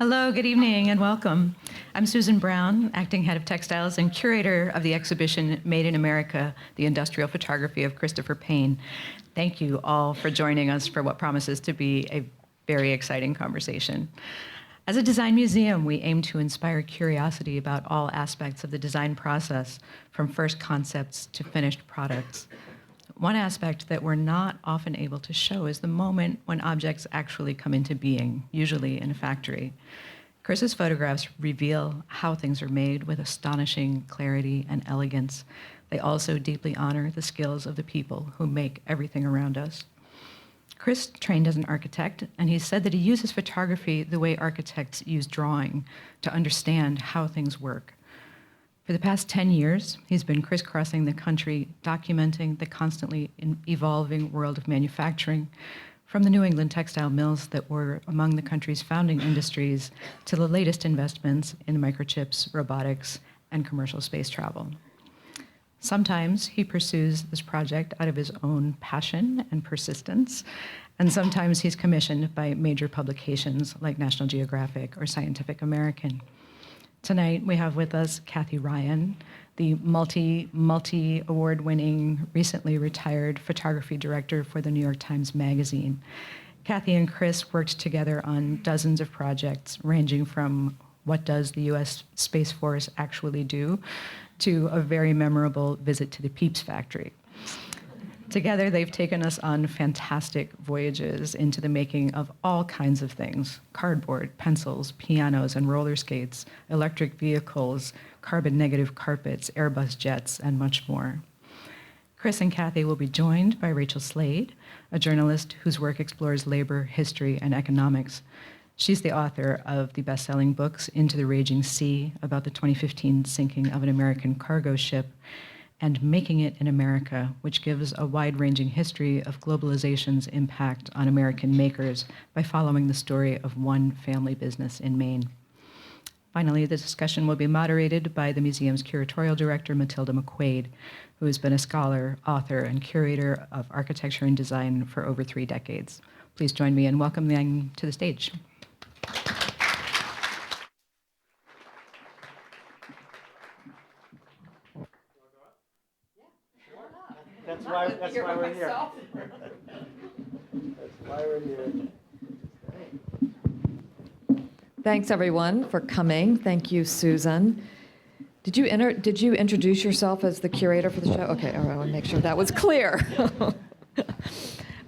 Hello, good evening, and welcome. I'm Susan Brown, Acting Head of Textiles and curator of the exhibition Made in America, the Industrial Photography of Christopher Payne. Thank you all for joining us for what promises to be a very exciting conversation. As a design museum, we aim to inspire curiosity about all aspects of the design process, from first concepts to finished products. One aspect that we're not often able to show is the moment when objects actually come into being, usually in a factory. Chris's photographs reveal how things are made with astonishing clarity and elegance. They also deeply honor the skills of the people who make everything around us. Chris trained as an architect, and he said that he uses photography the way architects use drawing to understand how things work. For the past 10 years, he's been crisscrossing the country, documenting the constantly evolving world of manufacturing, from the New England textile mills that were among the country's founding industries to the latest investments in microchips, robotics, and commercial space travel. Sometimes he pursues this project out of his own passion and persistence, and sometimes he's commissioned by major publications like National Geographic or Scientific American. Tonight, we have with us Kathy Ryan, the multi-award-winning, recently retired photography director for the New York Times Magazine. Kathy and Chris worked together on dozens of projects, ranging from what does the U.S. Space Force actually do, to a very memorable visit to the Peeps factory. Together, they've taken us on fantastic voyages into the making of all kinds of things: cardboard, pencils, pianos, and roller skates, electric vehicles, carbon-negative carpets, Airbus jets, and much more. Chris and Kathy will be joined by Rachel Slade, a journalist whose work explores labor, history, and economics. She's the author of the best-selling books Into the Raging Sea, about the 2015 sinking of an American cargo ship, and Making It in America, which gives a wide-ranging history of globalization's impact on American makers by following the story of one family business in Maine. Finally, the discussion will be moderated by the museum's curatorial director, Matilda McQuaid, who has been a scholar, author, and curator of architecture and design for over 3 decades. Please join me in welcoming them to the stage. That's why we're here. That's why we're here. Thanks, everyone, for coming. Thank you, Susan. Did you introduce yourself as the curator for the show? Okay, all right, I want to make sure that was clear.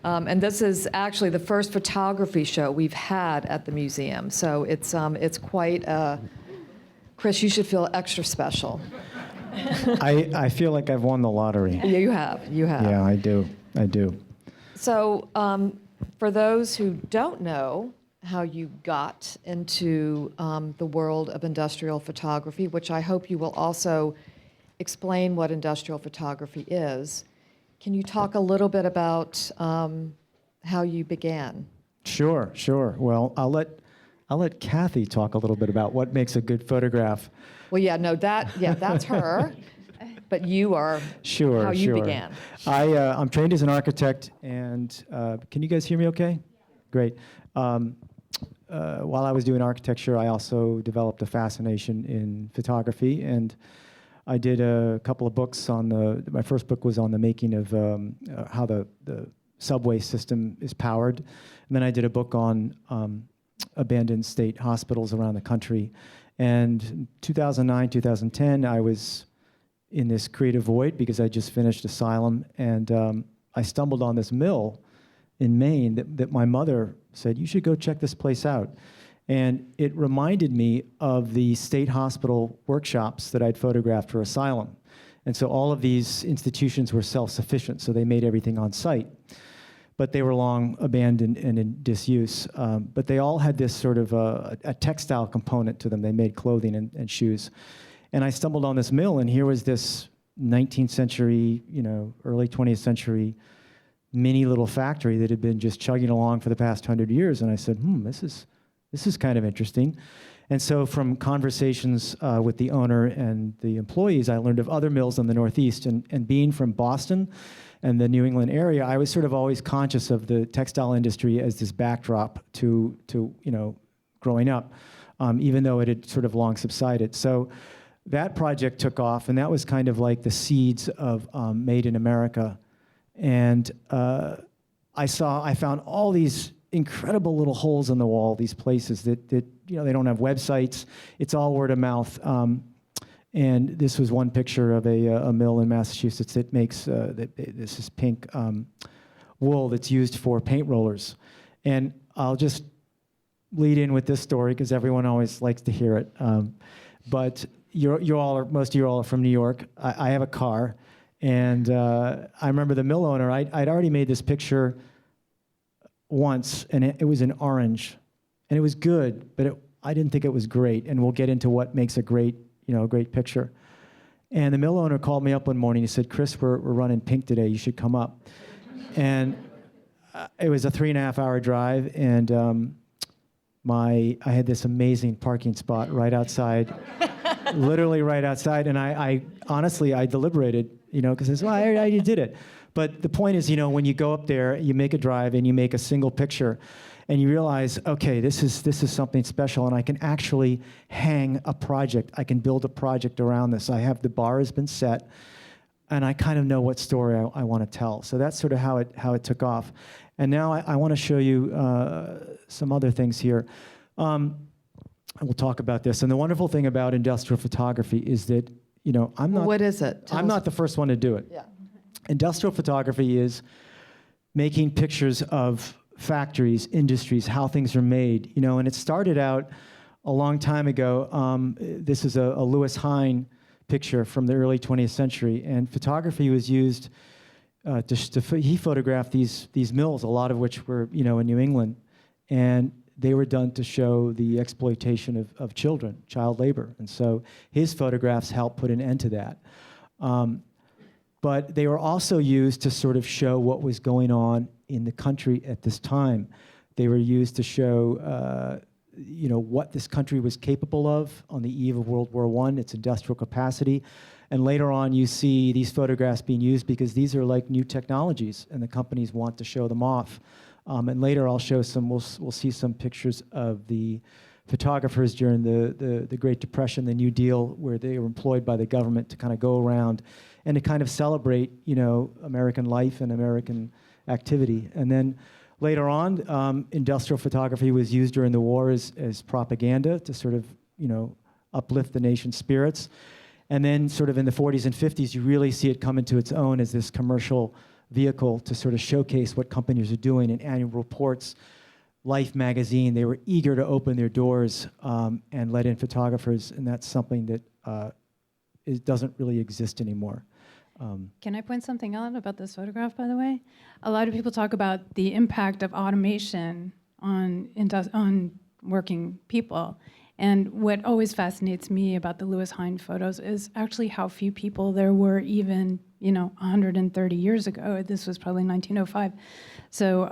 And this is actually the first photography show we've had at the museum, so it's quite. Chris, you should feel extra special. I feel like I've won the lottery. Yeah, you have. Yeah, I do. So for those who don't know how you got into the world of industrial photography, which I hope you will also explain what industrial photography is, can you talk a little bit about how you began? Sure. Well, I'll let Kathy talk a little bit about what makes a good photograph. Well, that's her. But you are how you began. I'm trained as an architect, and can you guys hear me okay? Great. While I was doing architecture, I also developed a fascination in photography, and I did a couple of books my first book was on the making of how the subway system is powered, and then I did a book on abandoned state hospitals around the country. And in 2009, 2010, I was in this creative void because I just finished Asylum, and I stumbled on this mill in Maine that my mother said, you should go check this place out. And it reminded me of the state hospital workshops that I'd photographed for Asylum. And so all of these institutions were self-sufficient, so they made everything on site. But they were long abandoned and in disuse. But they all had this sort of a textile component to them. They made clothing and shoes. And I stumbled on this mill, and here was this 19th century, early 20th century mini little factory that had been just chugging along for the past 100 years. And I said, this is kind of interesting. And so from conversations with the owner and the employees, I learned of other mills in the Northeast. And being from Boston and the New England area, I was sort of always conscious of the textile industry as this backdrop to growing up. even though it had sort of long subsided. So that project took off, and that was kind of like the seeds of Made in America. And I found all these incredible little holes in the wall, these places that they don't have websites. It's all word of mouth. And this was one picture of a mill in Massachusetts that makes this is pink wool that's used for paint rollers. And I'll just lead in with this story because everyone always likes to hear it. But most of you all are from New York. I have a car, and I remember the mill owner. I'd already made this picture once, and it was in orange, and it was good, but I didn't think it was great. And we'll get into what makes a great picture. And the mill owner called me up one morning. He said, "Chris, we're running pink today. You should come up." And it was a 3.5-hour drive, and I had this amazing parking spot right outside, literally right outside. And I honestly deliberated, because I said, well, I already did it. But the point is, when you go up there, you make a drive and you make a single picture, and you realize, okay, this is something special, and I can actually hang a project. I can build a project around this. The bar has been set, and I kind of know what story I want to tell. So that's sort of how it took off. And now I want to show you some other things here. We'll talk about this. And the wonderful thing about industrial photography is that, I'm not... What is it? I'm not the first one to do it. Yeah. Industrial photography is making pictures of factories, industries, how things are made, and it started out a long time ago. This is a Lewis Hine picture from the early 20th century, and photography was used he photographed these mills, a lot of which were, in New England, and they were done to show the exploitation of children, child labor, and so his photographs helped put an end to that. But they were also used to sort of show what was going on in the country at this time. They were used to show, what this country was capable of on the eve of World War I, its industrial capacity. And later on, you see these photographs being used because these are like new technologies, and the companies want to show them off. And later, I'll show we'll see some pictures of the photographers during the Great Depression, the New Deal, where they were employed by the government to kind of go around and to kind of celebrate, American life and American activity. And then later on, industrial photography was used during the war as propaganda to sort of, uplift the nation's spirits. And then sort of in the 40s and 50s, you really see it come into its own as this commercial vehicle to sort of showcase what companies are doing in annual reports. Life magazine, they were eager to open their doors and let in photographers, and that's something that doesn't really exist anymore. Can I point something out about this photograph, by the way? A lot of people talk about the impact of automation on working people. And what always fascinates me about the Lewis Hine photos is actually how few people there were even, 130 years ago. This was probably 1905. So,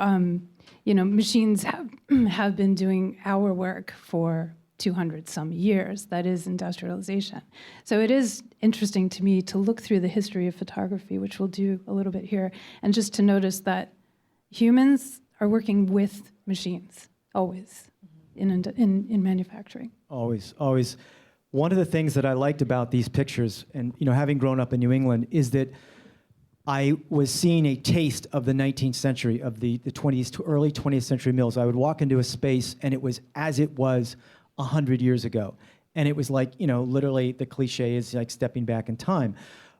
machines have been doing our work for 200 some years. That is industrialization. So it is interesting to me to look through the history of photography, which we'll do a little bit here, and just to notice that humans are working with machines, always. In manufacturing. Always. One of the things that I liked about these pictures, and having grown up in New England, is that I was seeing a taste of the 19th century, of the 20s to early 20th century mills. I would walk into a space, and it was as it was 100 years ago. And it was like, literally the cliche is like stepping back in time.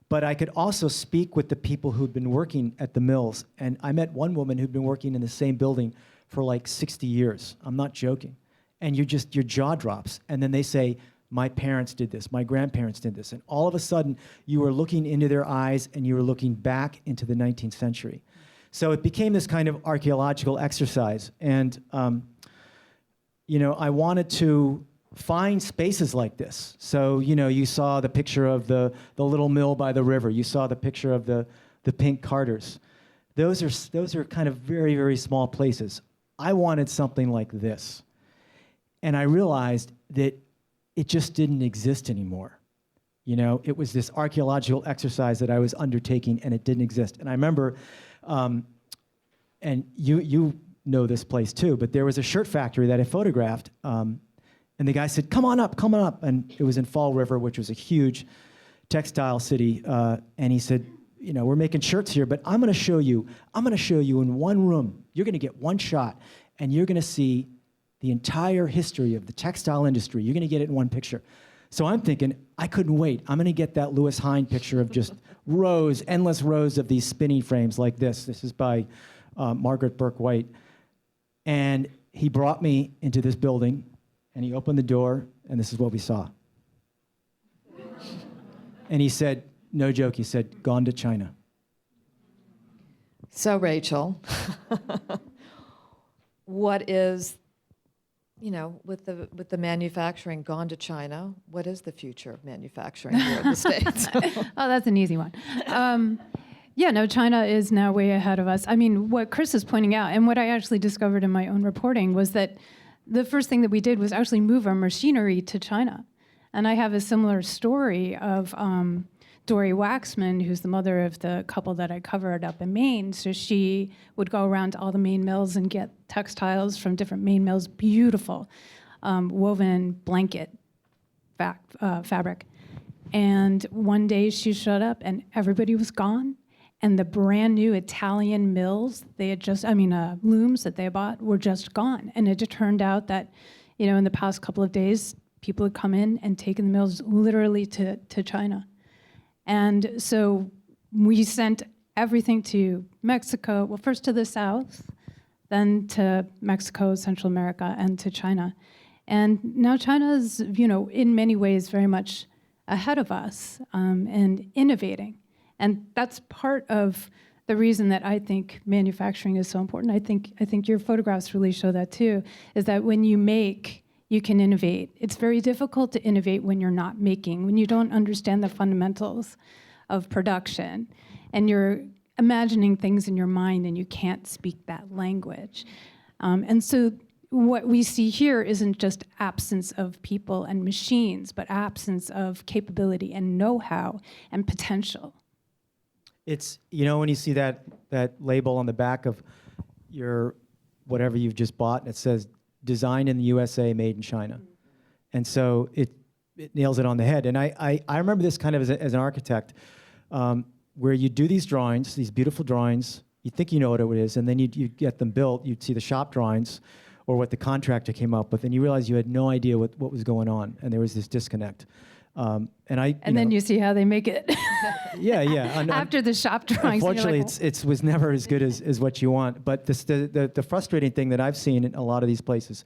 But I could also speak with the people who'd been working at the mills. And I met one woman who'd been working in the same building for like 60 years. I'm not joking. And your jaw drops. And then they say, my parents did this, my grandparents did this. And all of a sudden, you were looking into their eyes and you were looking back into the 19th century. So it became this kind of archaeological exercise. And, I wanted to find spaces like this. So, you saw the picture of the little mill by the river. You saw the picture of the pink carters. Those are kind of very, very small places. I wanted something like this. And I realized that it just didn't exist anymore. It was this archaeological exercise that I was undertaking, and it didn't exist. And I remember, and you know this place too, but there was a shirt factory that I photographed And the guy said, come on up, come on up. And it was in Fall River, which was a huge textile city. And he said, we're making shirts here, but I'm going to show you in one room. You're going to get one shot, and you're going to see the entire history of the textile industry. You're going to get it in one picture. So I'm thinking, I couldn't wait. I'm going to get that Lewis Hine picture of just endless rows of these spinning frames like this. This is by Margaret Burke White. And he brought me into this building, and he opened the door, and this is what we saw. And he said, no joke, he said, gone to China. So, Rachel, what is, with the manufacturing gone to China, what is the future of manufacturing here in the States? Oh, that's an easy one. China is now way ahead of us. I mean, what Chris is pointing out, and what I actually discovered in my own reporting, was that the first thing that we did was actually move our machinery to China. And I have a similar story of Dory Waxman, who's the mother of the couple that I covered up in Maine. So she would go around to all the Maine mills and get textiles from different Maine mills, beautiful woven blanket fabric. And one day she showed up and everybody was gone. And the brand new Italian mills, looms that they bought were just gone. And it just turned out that, in the past couple of days, people had come in and taken the mills literally to China. And so we sent everything to Mexico, well, first to the south, then to Mexico, Central America, and to China. And now China is, in many ways very much ahead of us and innovating. And that's part of the reason that I think manufacturing is so important. I think your photographs really show that too, is that when you make, you can innovate. It's very difficult to innovate when you're not making, when you don't understand the fundamentals of production, and you're imagining things in your mind and you can't speak that language. And so what we see here isn't just absence of people and machines, but absence of capability and know-how and potential. It's, when you see that label on the back of your whatever you've just bought, and it says designed in the USA, made in China. And so it nails it on the head. And I remember this kind of as an architect, where you do these drawings, these beautiful drawings, you think you know what it is, and then you get them built, you'd see the shop drawings or what the contractor came up with, and you realize you had no idea what was going on, and there was this disconnect. And then you see how they make it. Yeah. After the shop drawings. Unfortunately, it was never as good as what you want. But the frustrating thing that I've seen in a lot of these places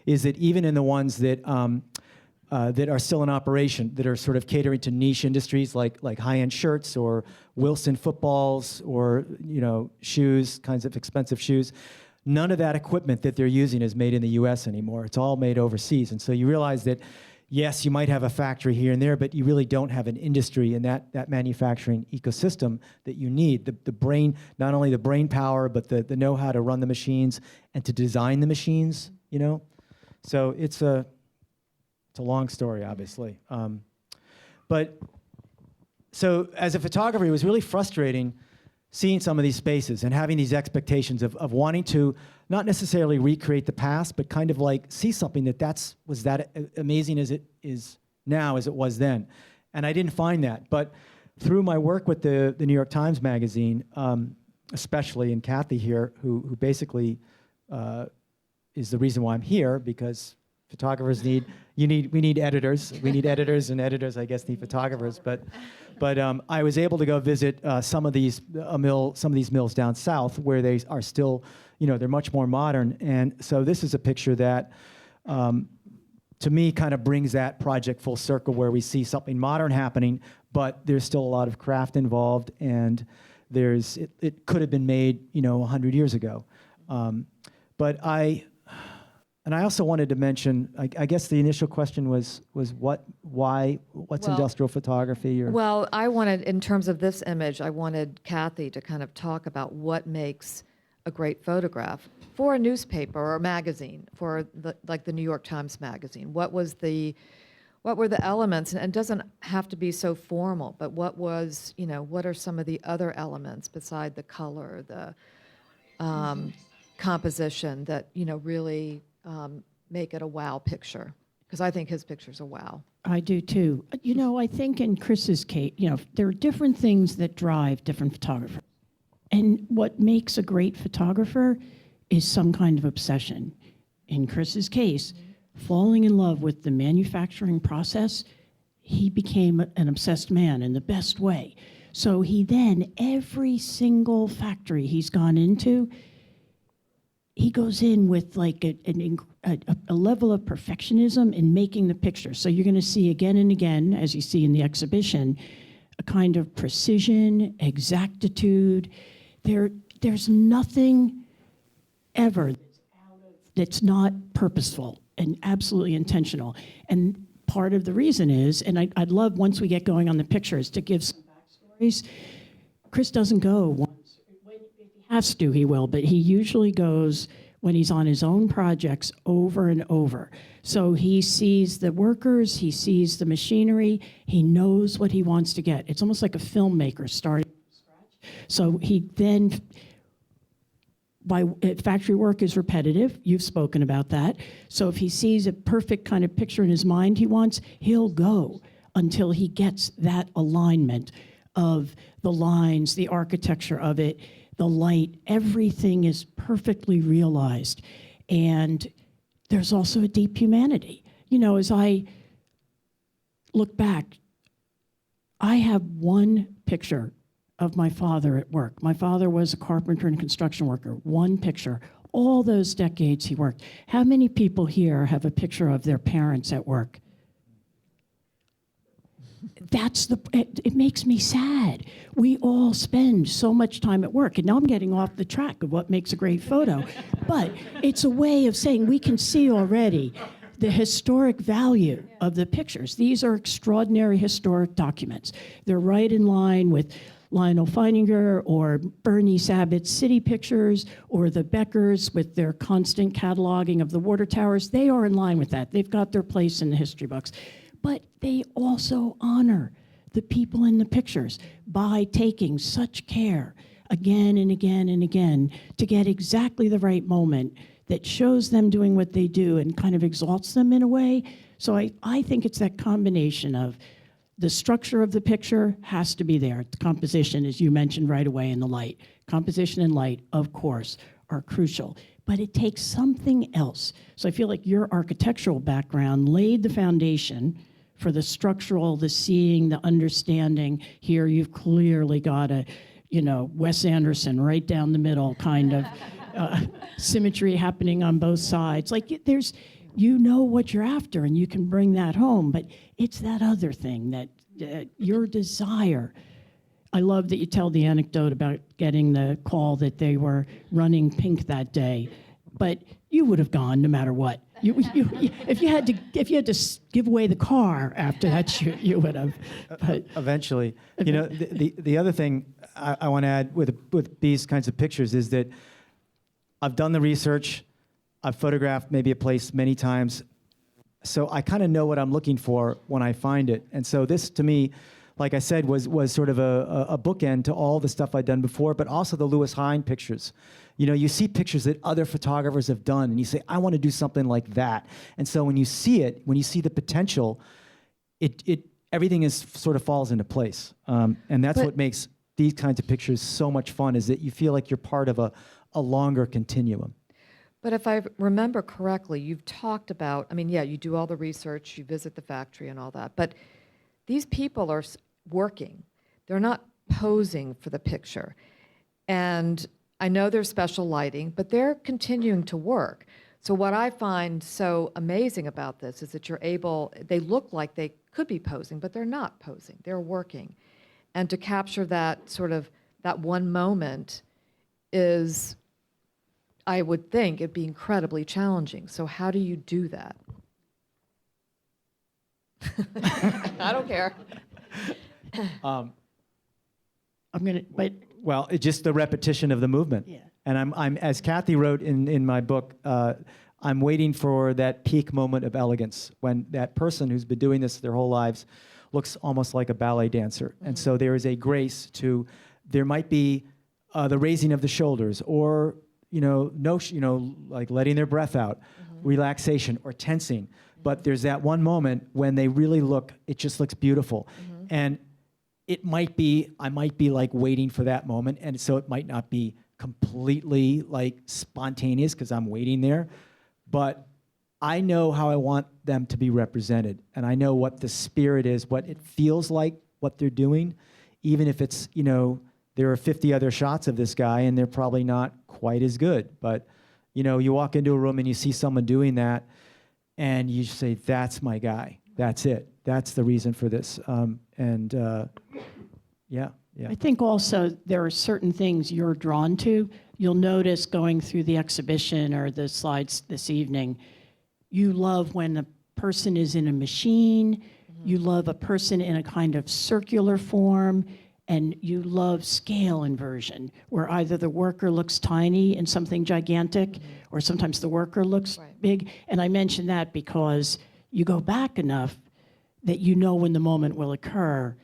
is that even in the ones that are still in operation, that are sort of catering to niche industries like high-end shirts or Wilson footballs or shoes, kinds of expensive shoes, none of that equipment that they're using is made in the U.S. anymore. It's all made overseas. And so you realize that yes, you might have a factory here and there, but you really don't have an industry in that manufacturing ecosystem that you need. The brain, not only the brain power, but the know-how to run the machines and to design the machines, So it's a long story, obviously. But so as a photographer, it was really frustrating seeing some of these spaces and having these expectations of wanting to not necessarily recreate the past, but kind of like see something that was that amazing as it is now as it was then. And I didn't find that. But through my work with the New York Times Magazine, especially, and Kathy here, who basically is the reason why I'm here, because photographers we need editors. We need editors, and editors, I guess, need photographers. But I was able to go visit some of these mills down south where they are still, they're much more modern. And so this is a picture that, to me, kind of brings that project full circle, where we see something modern happening, but there's still a lot of craft involved, and it could have been made, 100 years ago. And I also wanted to mention, I guess the initial question was what's industrial photography? Well, I wanted, in terms of this image, I wanted Kathy to kind of talk about what makes a great photograph for a newspaper or a magazine, for the New York Times Magazine. What were the elements? And it doesn't have to be so formal, but what are some of the other elements beside the color, the composition that, really make it a wow picture? because I think his pictures are wow. I do too. You know, I think in Chris's case, you know, there are different things that drive different photographers. And what makes a great photographer is some kind of obsession. In Chris's case, falling in love with the manufacturing process, he became an obsessed man in the best way. So he then, every single factory he's gone into, he goes in with like a level of perfectionism in making the picture. So you're going to see again and again, as you see in the exhibition, a kind of precision, exactitude. There's nothing ever that's not purposeful and absolutely intentional. And part of the reason is, and I'd love once we get going on the pictures to give some backstories. Chris doesn't go once. If he has to, he will, but he usually goes when he's on his own projects over and over. So he sees the workers, he sees the machinery, he knows what he wants to get. It's almost like a filmmaker starting from scratch. So he then, factory work is repetitive. You've spoken about that. So if he sees a perfect kind of picture in his mind he wants, he'll go until he gets that alignment of the lines, the architecture of it, the light. Everything is perfectly realized. And there's also a deep humanity. You know, as I look back, I have one picture of my father at work. My father was a carpenter and construction worker. One picture. All those decades he worked. How many people here have a picture of their parents at work? It makes me sad. We all spend so much time at work, and now I'm getting off the track of what makes a great photo. But it's a way of saying we can see already the historic value of the pictures. These are extraordinary historic documents. They're right in line with Lionel Feininger or Bernie Sabbath's city pictures, or the Beckers with their constant cataloging of the water towers. They are in line with that. They've got their place in the history books. But they also honor the people in the pictures by taking such care again and again and again to get exactly the right moment that shows them doing what they do and kind of exalts them in a way. So I think it's that combination of the structure of the picture has to be there. The composition, as you mentioned right away, and the light. Composition and light, of course, are crucial. But it takes something else. So I feel like your architectural background laid the foundation for the structural, the seeing, the understanding. Here you've clearly got a, Wes Anderson right down the middle kind of symmetry happening on both sides. Like there's, what you're after and you can bring that home, but it's that other thing that your desire. I love that you tell the anecdote about getting the call that they were running pink that day, but you would have gone no matter what. If you had to give away the car after that shoot, you would have. But eventually, the other thing I want to add with these kinds of pictures is that I've done the research, I've photographed maybe a place many times, so I kind of know what I'm looking for when I find it. And so this, to me, like I said, was sort of a bookend to all the stuff I'd done before, but also the Lewis Hine pictures. You see pictures that other photographers have done, and you say, I want to do something like that. And so when you see it, when you see the potential, everything sort of falls into place. And that's what makes these kinds of pictures so much fun, is that you feel like you're part of a longer continuum. But if I remember correctly, you've talked about, you do all the research, you visit the factory and all that, but these people are working. They're not posing for the picture. And I know there's special lighting, but they're continuing to work. So what I find so amazing about this is that they look like they could be posing, but they're not posing. They're working. And to capture that that one moment is, I would think, it'd be incredibly challenging. So how do you do that? I don't care. Well, it's just the repetition of the movement. Yeah. And I'm as Kathy wrote in my book, I'm waiting for that peak moment of elegance when that person who's been doing this their whole lives looks almost like a ballet dancer. Mm-hmm. And so there is a grace to, there might be the raising of the shoulders, or like letting their breath out, mm-hmm. relaxation or tensing. but there's that one moment when they really look, it just looks beautiful. And I might be like waiting for that moment, and so it might not be completely like spontaneous because I'm waiting there, but I know how I want them to be represented, and I know what the spirit is, what it feels like, what they're doing, even if it's, there are 50 other shots of this guy and they're probably not quite as good, but you walk into a room and you see someone doing that and you say, that's my guy, that's it, that's the reason for this. Yeah. I think also there are certain things you're drawn to. You'll notice going through the exhibition or the slides this evening, you love when a person is in a machine, you love a person in a kind of circular form, and you love scale inversion, where either the worker looks tiny in something gigantic, or sometimes the worker looks big. And I mention that because you go back enough that you know when the moment will occur,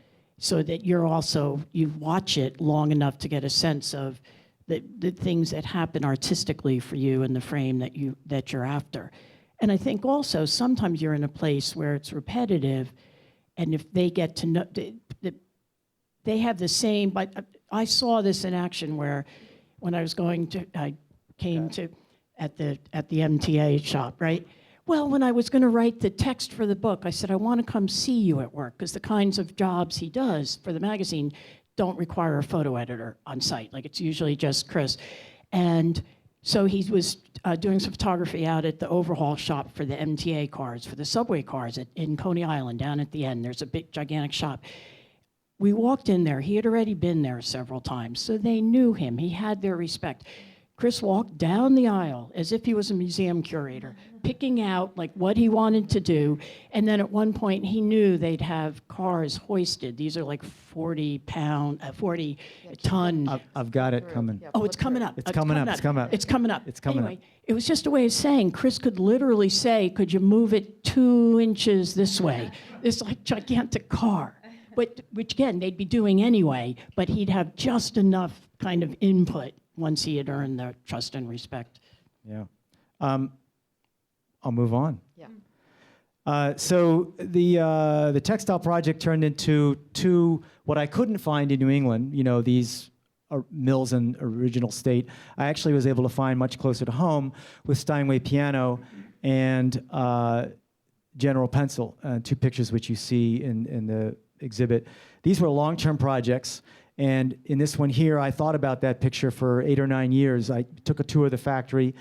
so that you watch it long enough to get a sense of the things that happen artistically for you in the frame that you're after. And I think also sometimes you're in a place where it's repetitive, and if they get to know, they have the same, but I saw this in action where when I came to at the MTA shop, right? Well, when I was going to write the text for the book, I said, I want to come see you at work, because the kinds of jobs he does for the magazine don't require a photo editor on site. Like, it's usually just Chris. And so he was doing some photography out at the overhaul shop for the MTA cars, for the subway cars in Coney Island, down at the end. There's a big, gigantic shop. We walked in there. He had already been there several times, so they knew him. He had their respect. Chris walked down the aisle as if he was a museum curator, picking out like what he wanted to do. And then at one point he knew they'd have cars hoisted. These are like 40 ton. I've got it coming. Oh, it's coming up. It's coming up. It's coming up. It's coming up. It's coming up. Anyway, it was just a way of saying, Chris could literally say, could you move it 2 inches this way? This like gigantic car. But, which again, they'd be doing anyway, but he'd have just enough kind of input once he had earned their trust and respect. Yeah. I'll move on. Yeah. So the textile project turned into two, what I couldn't find in New England, these mills in original state. I actually was able to find much closer to home with Steinway Piano and General Pencil, 2 pictures which you see in the exhibit. These were long-term projects. And in this one here, I thought about that picture for 8 or 9 years. I took a tour of the factory,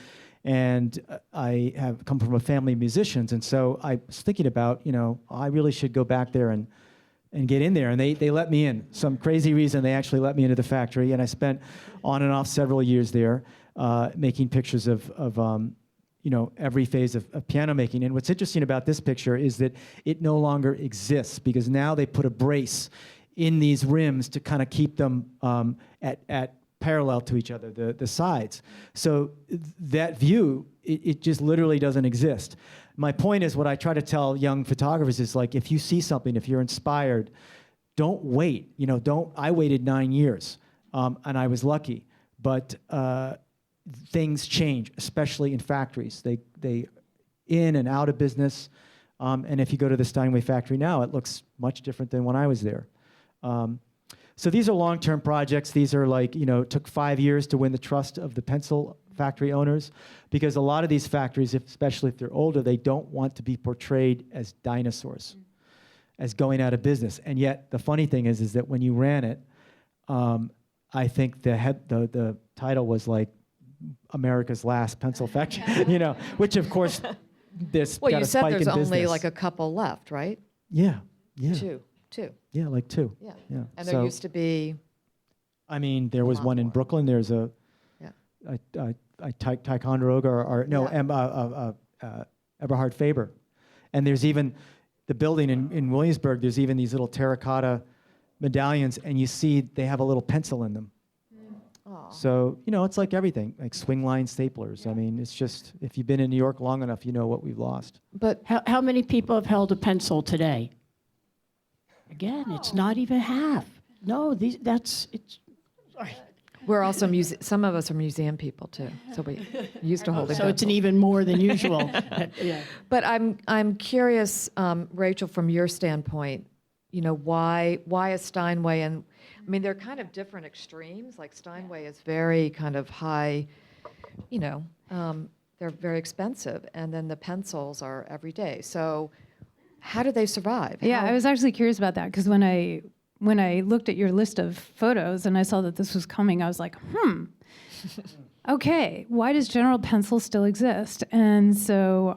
and I have come from a family of musicians. And so I was thinking about, I really should go back there and get in there. And they let me in. Some crazy reason, they actually let me into the factory. And I spent on and off several years there making pictures of every phase of piano making. And what's interesting about this picture is that it no longer exists, because now they put a brace in these rims to kind of keep them at parallel to each other, the sides. So that view, it just literally doesn't exist. My point is, what I try to tell young photographers is, like, if you see something, if you're inspired, don't wait. I waited 9 years, and I was lucky. But things change, especially in factories. They in and out of business. And if you go to the Steinway factory now, it looks much different than when I was there. So these are long-term projects. These are like, took 5 years to win the trust of the pencil factory owners, because a lot of these factories, especially if they're older, they don't want to be portrayed as dinosaurs, as going out of business. And yet the funny thing is that when you ran it, I think the title was like America's Last Pencil Factory, which of course this Well, got you a said spike there's in only business. like a couple left, right? Yeah. Two. Yeah, like 2. Yeah. Yeah. And there used to be. I mean, there was lot one in more. Brooklyn. There's a Yeah. Ticonderoga, Eberhard Faber. And there's even the building in Williamsburg, there's even these little terracotta medallions, and you see they have a little pencil in them. Aw. So, it's like everything, like swing line staplers. I mean, it's just, if you've been in New York long enough, you know what we've lost. But How many people have held a pencil today? Again, it's not even half. No, sorry. We're also some of us are museum people too, so we used to hold it. So it's an even more than usual. Yeah. But I'm curious, Rachel, from your standpoint, why is Steinway, and I mean they're kind of different extremes. Like Steinway is very kind of high, they're very expensive, and then the pencils are everyday. So how do they survive? Yeah, How- I was actually curious about that because when I looked at your list of photos and I saw that this was coming, I was like, okay, why does General Pencil still exist? And so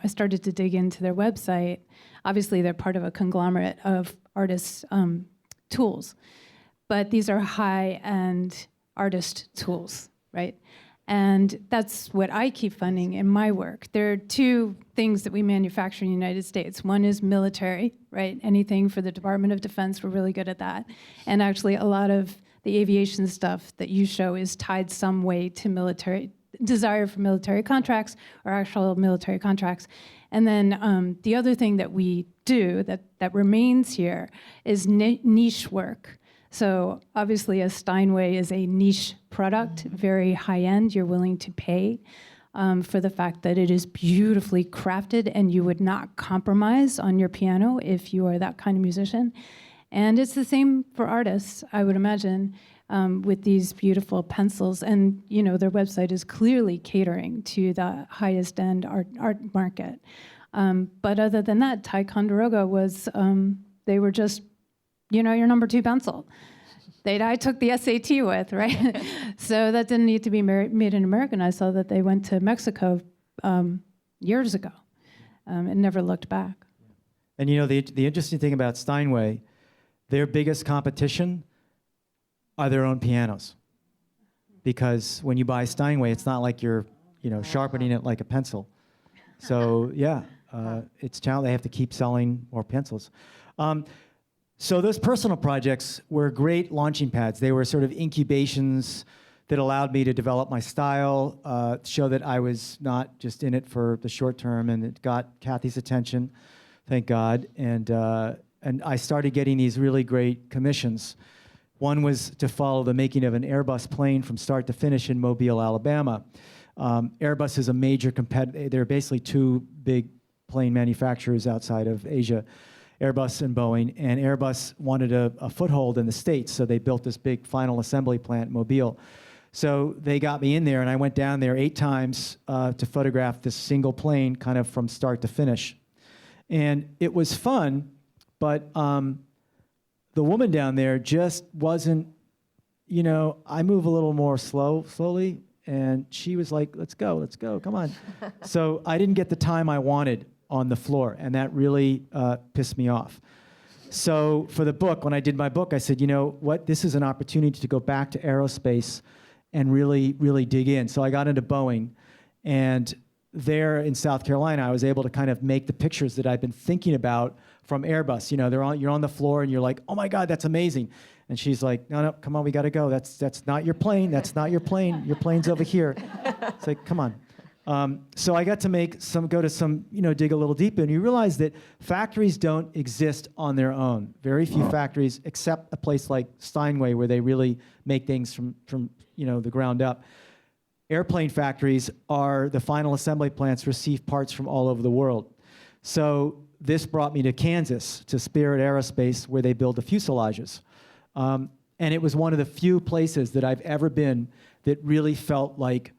I started to dig into their website. Obviously, they're part of a conglomerate of artists' tools, but these are high-end artist tools, right? And that's what I keep funding in my work. There are two things that we manufacture in the United States. One is military, right? Anything for the Department of Defense, we're really good at that. And actually, a lot of the aviation stuff that you show is tied some way to military, desire for military contracts or actual military contracts. And then the other thing that we do that remains here is niche work. So obviously a Steinway is a niche product, very high-end. You're willing to pay for the fact that it is beautifully crafted and you would not compromise on your piano if you are that kind of musician. And it's the same for artists, I would imagine, with these beautiful pencils. And their website is clearly catering to the highest end art market. But other than that, Ticonderoga was, they were just your number 2 pencil that I took the SAT with, right? So that didn't need to be made in America. And I saw that they went to Mexico years ago and never looked back. And the interesting thing about Steinway, their biggest competition are their own pianos. Because when you buy Steinway, it's not like you're sharpening it like a pencil. So yeah, it's challenging. They have to keep selling more pencils. So those personal projects were great launching pads. They were sort of incubations that allowed me to develop my style, show that I was not just in it for the short term, and it got Kathy's attention, thank God. And I started getting these really great commissions. One was to follow the making of an Airbus plane from start to finish in Mobile, Alabama. Airbus is a major competitor. There are basically 2 big plane manufacturers outside of Asia, Airbus and Boeing, and Airbus wanted a foothold in the States, so they built this big final assembly plant in Mobile. So they got me in there, and I went down there 8 times to photograph this single plane kind of from start to finish. And it was fun, but the woman down there just wasn't, I move a little more slowly, and she was like, let's go, come on. So I didn't get the time I wanted on the floor, and that really pissed me off. So for the book, when I did my book, I said, what, this is an opportunity to go back to aerospace and really, really dig in. So I got into Boeing, and there in South Carolina, I was able to kind of make the pictures that I've been thinking about from Airbus. You're on the floor, and you're like, oh my God, that's amazing. And she's like, no, come on, we got to go. That's not your plane. That's not your plane. Your plane's over here. It's like, come on. So I got to dig a little deeper, and you realize that factories don't exist on their own. Very few factories, except a place like Steinway, where they really make things from the ground up. Airplane factories are the final assembly plants, receive parts from all over the world. So this brought me to Kansas, to Spirit Aerospace, where they build the fuselages. And it was one of the few places that I've ever been that really felt like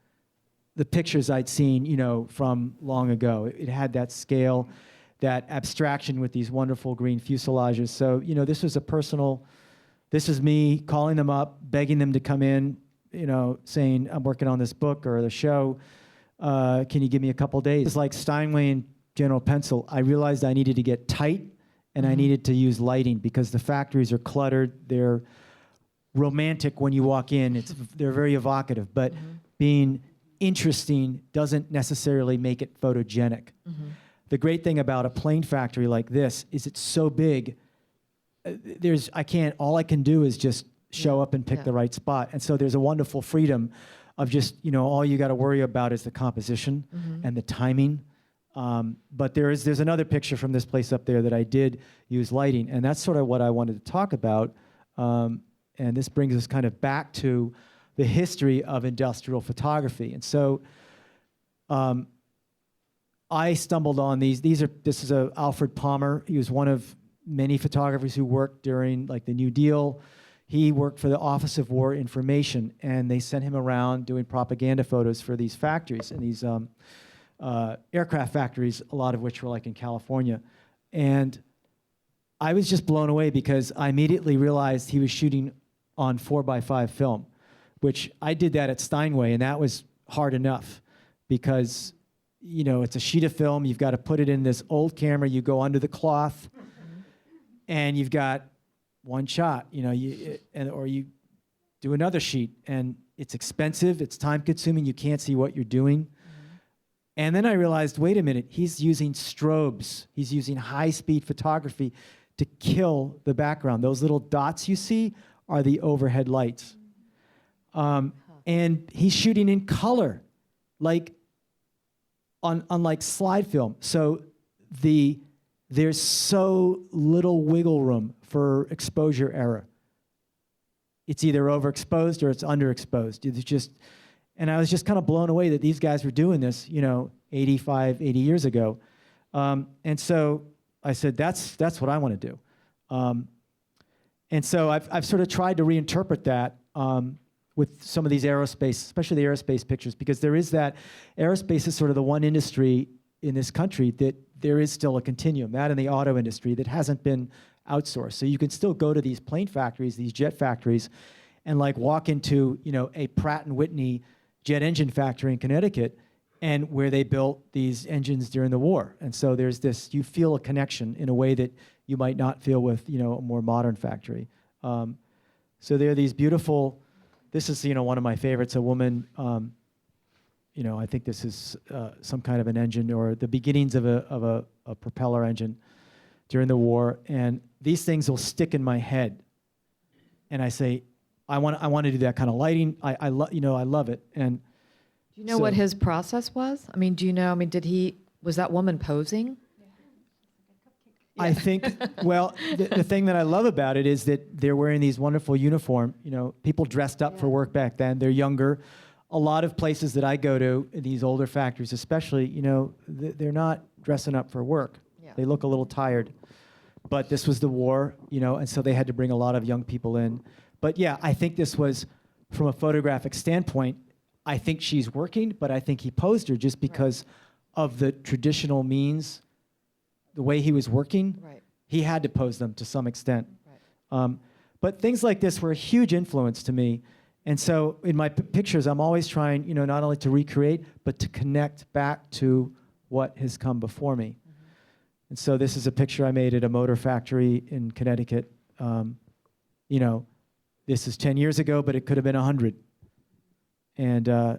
the pictures I'd seen, from long ago. It had that scale, that abstraction with these wonderful green fuselages. So, this is me calling them up, begging them to come in, saying, I'm working on this book or the show. Can you give me a couple days? It's like Steinway and General Pencil. I realized I needed to get tight, and I needed to use lighting because the factories are cluttered. They're romantic when you walk in. They're very evocative, but being interesting doesn't necessarily make it photogenic. The great thing about a plane factory like this is it's so big. All I can do is just show up and pick the right spot. And so there's a wonderful freedom of just, all you got to worry about is the composition and the timing. But there's another picture from this place up there that I did use lighting, and that's sort of what I wanted to talk about. And this brings us kind of back to the history of industrial photography. And so I stumbled on these. This is Alfred Palmer. He was one of many photographers who worked during like the New Deal. He worked for the Office of War Information, and they sent him around doing propaganda photos for these factories and these aircraft factories, a lot of which were like in California. And I was just blown away because I immediately realized he was shooting on 4x5 film, which I did that at Steinway, and that was hard enough because, you know, it's a sheet of film. You've got to put it in this old camera. You go under the cloth, and you've got one shot, you know, or you do another sheet, and it's expensive. It's time-consuming. You can't see what you're doing. And then I realized, wait a minute, he's using strobes. He's using high-speed photography to kill the background. Those little dots you see are the overhead lights. And he's shooting in color, like on like slide film. So there's so little wiggle room for exposure error. It's either overexposed or it's underexposed. It's just, and I was just kind of blown away that these guys were doing this, you know, 80 years ago. And so I said, that's what I want to do. And so I've sort of tried to reinterpret that with some of these aerospace, especially the aerospace pictures, because there is that, aerospace is sort of the one industry in this country that there is still a continuum, that and the auto industry that hasn't been outsourced. So you can still go to these plane factories, these jet factories, and like walk into, you know, a Pratt & Whitney jet engine factory in Connecticut, and where they built these engines during the war. And so there's this, you feel a connection in a way that you might not feel with, you know, a more modern factory. So there are these beautiful, this is, you know, one of my favorites, a woman, you know, I think this is some kind of an engine or the beginnings of a propeller engine during the war. And these things will stick in my head. And I say, I want to do that kind of lighting. I love it. And Do you know what his process was? I mean, was that woman posing? I think, well, the thing that I love about it is that they're wearing these wonderful uniform, you know, people dressed up for work back then. They're younger. A lot of places that I go to, these older factories especially, you know, they're not dressing up for work. Yeah. They look a little tired. But this was the war, you know, and so they had to bring a lot of young people in. But yeah, I think this was, from a photographic standpoint, I think she's working, but I think he posed her just because of the traditional means, the way he was working. Right. He had to pose them to some extent. Right. But things like this were a huge influence to me. And so in my pictures, I'm always trying, you know, not only to recreate, but to connect back to what has come before me. Mm-hmm. And so this is a picture I made at a motor factory in Connecticut. You know, this is 10 years ago, but it could have been 100. And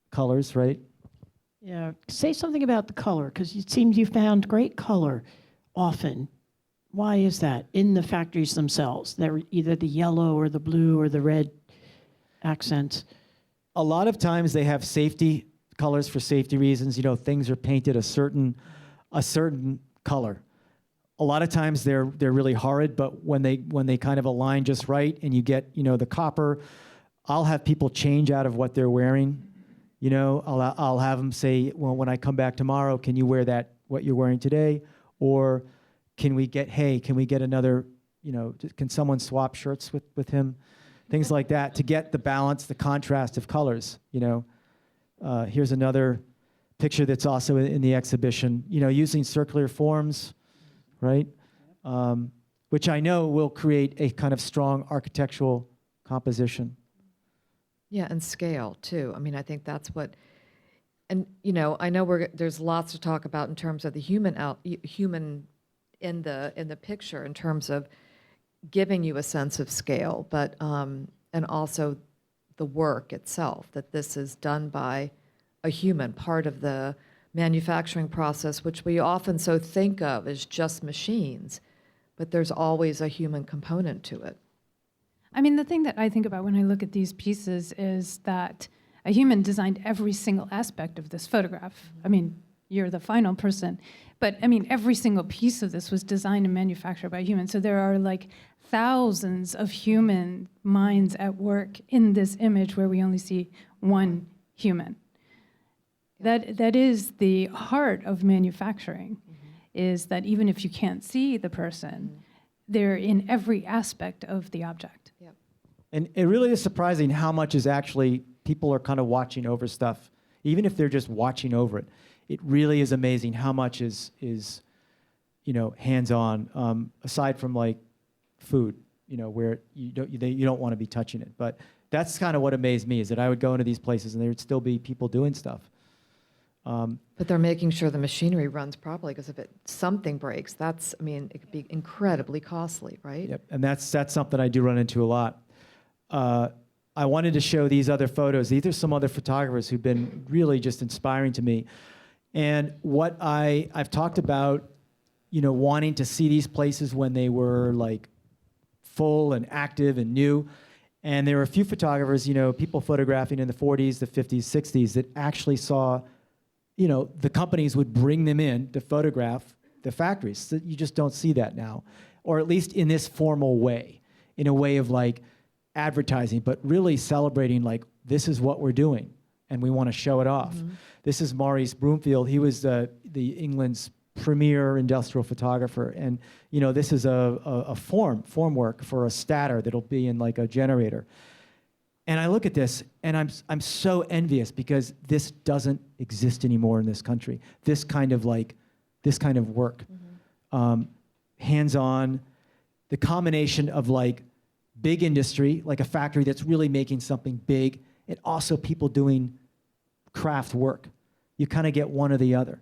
colors, right? Yeah. Say something about the color, because it seems you found great color often. Why is that in the factories themselves? They're either the yellow or the blue or the red accents. A lot of times they have safety colors for safety reasons. You know, things are painted a certain color. A lot of times they're really horrid, but when they kind of align just right and you get, you know, the copper, I'll have people change out of what they're wearing. You know, I'll have them say, well, when I come back tomorrow, can you wear that, what you're wearing today? Or can we get another, you know, can someone swap shirts with him? Things like that to get the balance, the contrast of colors, you know. Here's another picture that's also in the exhibition, you know, using circular forms, right? Which I know will create a kind of strong architectural composition. Yeah, and scale too. I mean, I think that's what, and you know, I know there's lots to talk about in terms of the human in the picture in terms of giving you a sense of scale, but and also the work itself, that this is done by a human, part of the manufacturing process, which we often so think of as just machines, but there's always a human component to it. I mean, the thing that I think about when I look at these pieces is that a human designed every single aspect of this photograph. I mean, you're the final person. But I mean, every single piece of this was designed and manufactured by humans. So there are like thousands of human minds at work in this image where we only see one human. That is the heart of manufacturing, is that even if you can't see the person, they're in every aspect of the object. Yep. And it really is surprising how much is actually, people are kind of watching over stuff, even if they're just watching over it. It really is amazing how much is hands-on, aside from like food, where you don't want to be touching it. But that's kind of what amazed me, is that I would go into these places and there would still be people doing stuff. But they're making sure the machinery runs properly, because if something breaks, it could be incredibly costly, right? Yep, and that's something I do run into a lot. I wanted to show these other photos. These are some other photographers who've been really just inspiring to me. And what I've talked about, wanting to see these places when they were like full and active and new. And there were a few photographers, people photographing in the 40s, the 50s, 60s that actually saw, the companies would bring them in to photograph the factories. So you just don't see that now, or at least in this formal way, in a way of like advertising, but really celebrating like, this is what we're doing and we want to show it off. Mm-hmm. This is Maurice Broomfield. He was the England's premier industrial photographer. And, this is a form work for a stator that'll be in like a generator. And I look at this, and I'm so envious, because this doesn't exist anymore in this country. This kind of work, hands-on, the combination of like big industry, like a factory that's really making something big, and also people doing craft work. You kind of get one or the other.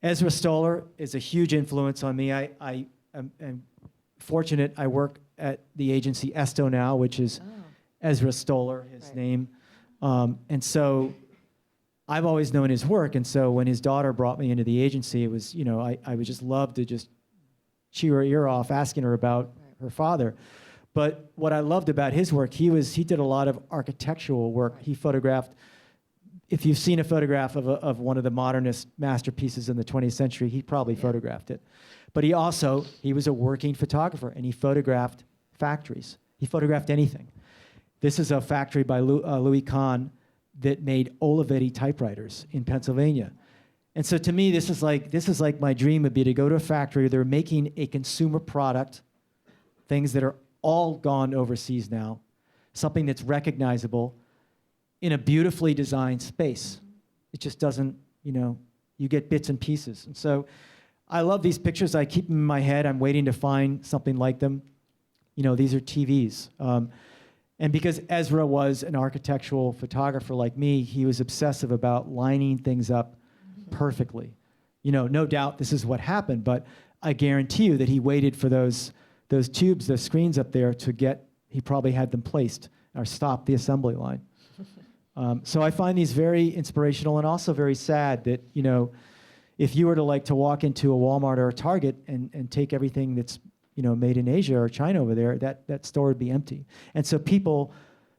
Ezra Stoller is a huge influence on me. I am fortunate. I work at the agency Esto now, which is Ezra Stoller, his name. And so I've always known his work. And so when his daughter brought me into the agency, it was, I would just love to just chew her ear off asking her about her father. But what I loved about his work, he did a lot of architectural work. He photographed, if you've seen a photograph of one of the modernist masterpieces in the 20th century, he probably photographed it. But he was a working photographer, and he photographed factories. He photographed anything. This is a factory by Louis Kahn that made Olivetti typewriters in Pennsylvania. And so to me, this is like my dream would be to go to a factory. They're making a consumer product, things that are all gone overseas now, something that's recognizable in a beautifully designed space. It just doesn't, you get bits and pieces. And so I love these pictures. I keep them in my head. I'm waiting to find something like them. These are TVs. And because Ezra was an architectural photographer like me, he was obsessive about lining things up perfectly. No doubt this is what happened, but I guarantee you that he waited for those tubes, those screens up there he probably had them placed or stopped the assembly line. So I find these very inspirational and also very sad that, if you were to walk into a Walmart or a Target and take everything that's, made in Asia or China over there, that store would be empty. And so people,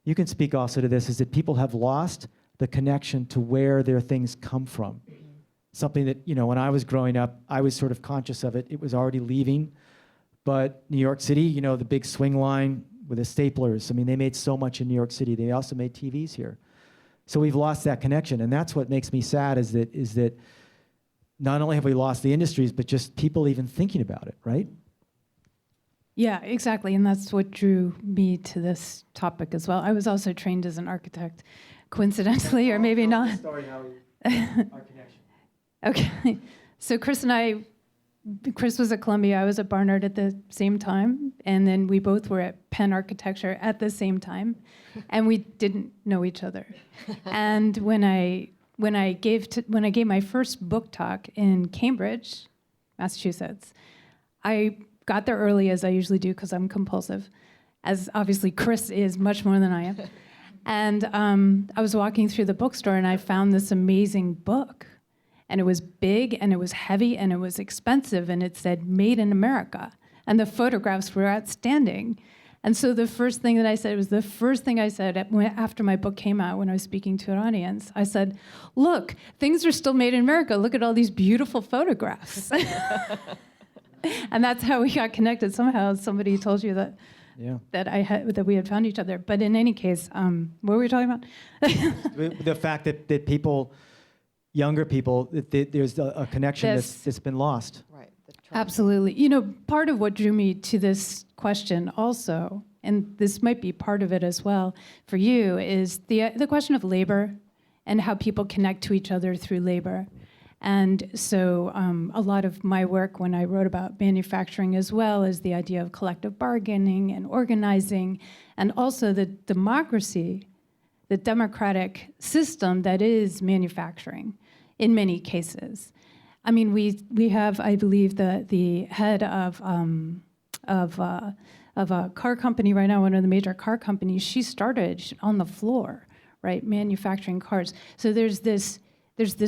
you can speak also to this, is that people have lost the connection to where their things come from. Something that, when I was growing up, I was sort of conscious of it. It was already leaving. But New York City, the big swing line with the staplers, they made so much in New York City. They also made TVs here. So we've lost that connection. And that's what makes me sad, is that not only have we lost the industries, but just people even thinking about it, right? Yeah, exactly. And that's what drew me to this topic as well. I was also trained as an architect, coincidentally, or maybe not. Story how our connection. Okay. So Chris was at Columbia. I was at Barnard at the same time. And then we both were at Penn Architecture at the same time. And we didn't know each other. And when I gave my first book talk in Cambridge, Massachusetts, I got there early, as I usually do, because I'm compulsive, as obviously Chris is much more than I am. And I was walking through the bookstore, and I found this amazing book. And it was big, and it was heavy, and it was expensive, and it said, "Made in America." And the photographs were outstanding. And so the first thing that I said was the first thing I said after my book came out when I was speaking to an audience. I said, look, things are still made in America. Look at all these beautiful photographs. And that's how we got connected. Somehow somebody told you that that we had found each other. But in any case, what were we talking about? The fact that people, younger people, there's a connection that's been lost. Right. Absolutely. You know, part of what drew me to this question also, and this might be part of it as well for you, is the question of labor and how people connect to each other through labor. And so a lot of my work when I wrote about manufacturing as well is the idea of collective bargaining and organizing, and also the democracy, the democratic system that is manufacturing in many cases. I mean, we have, I believe, the head of a car company right now, one of the major car companies. She started on the floor, right, manufacturing cars. So there's this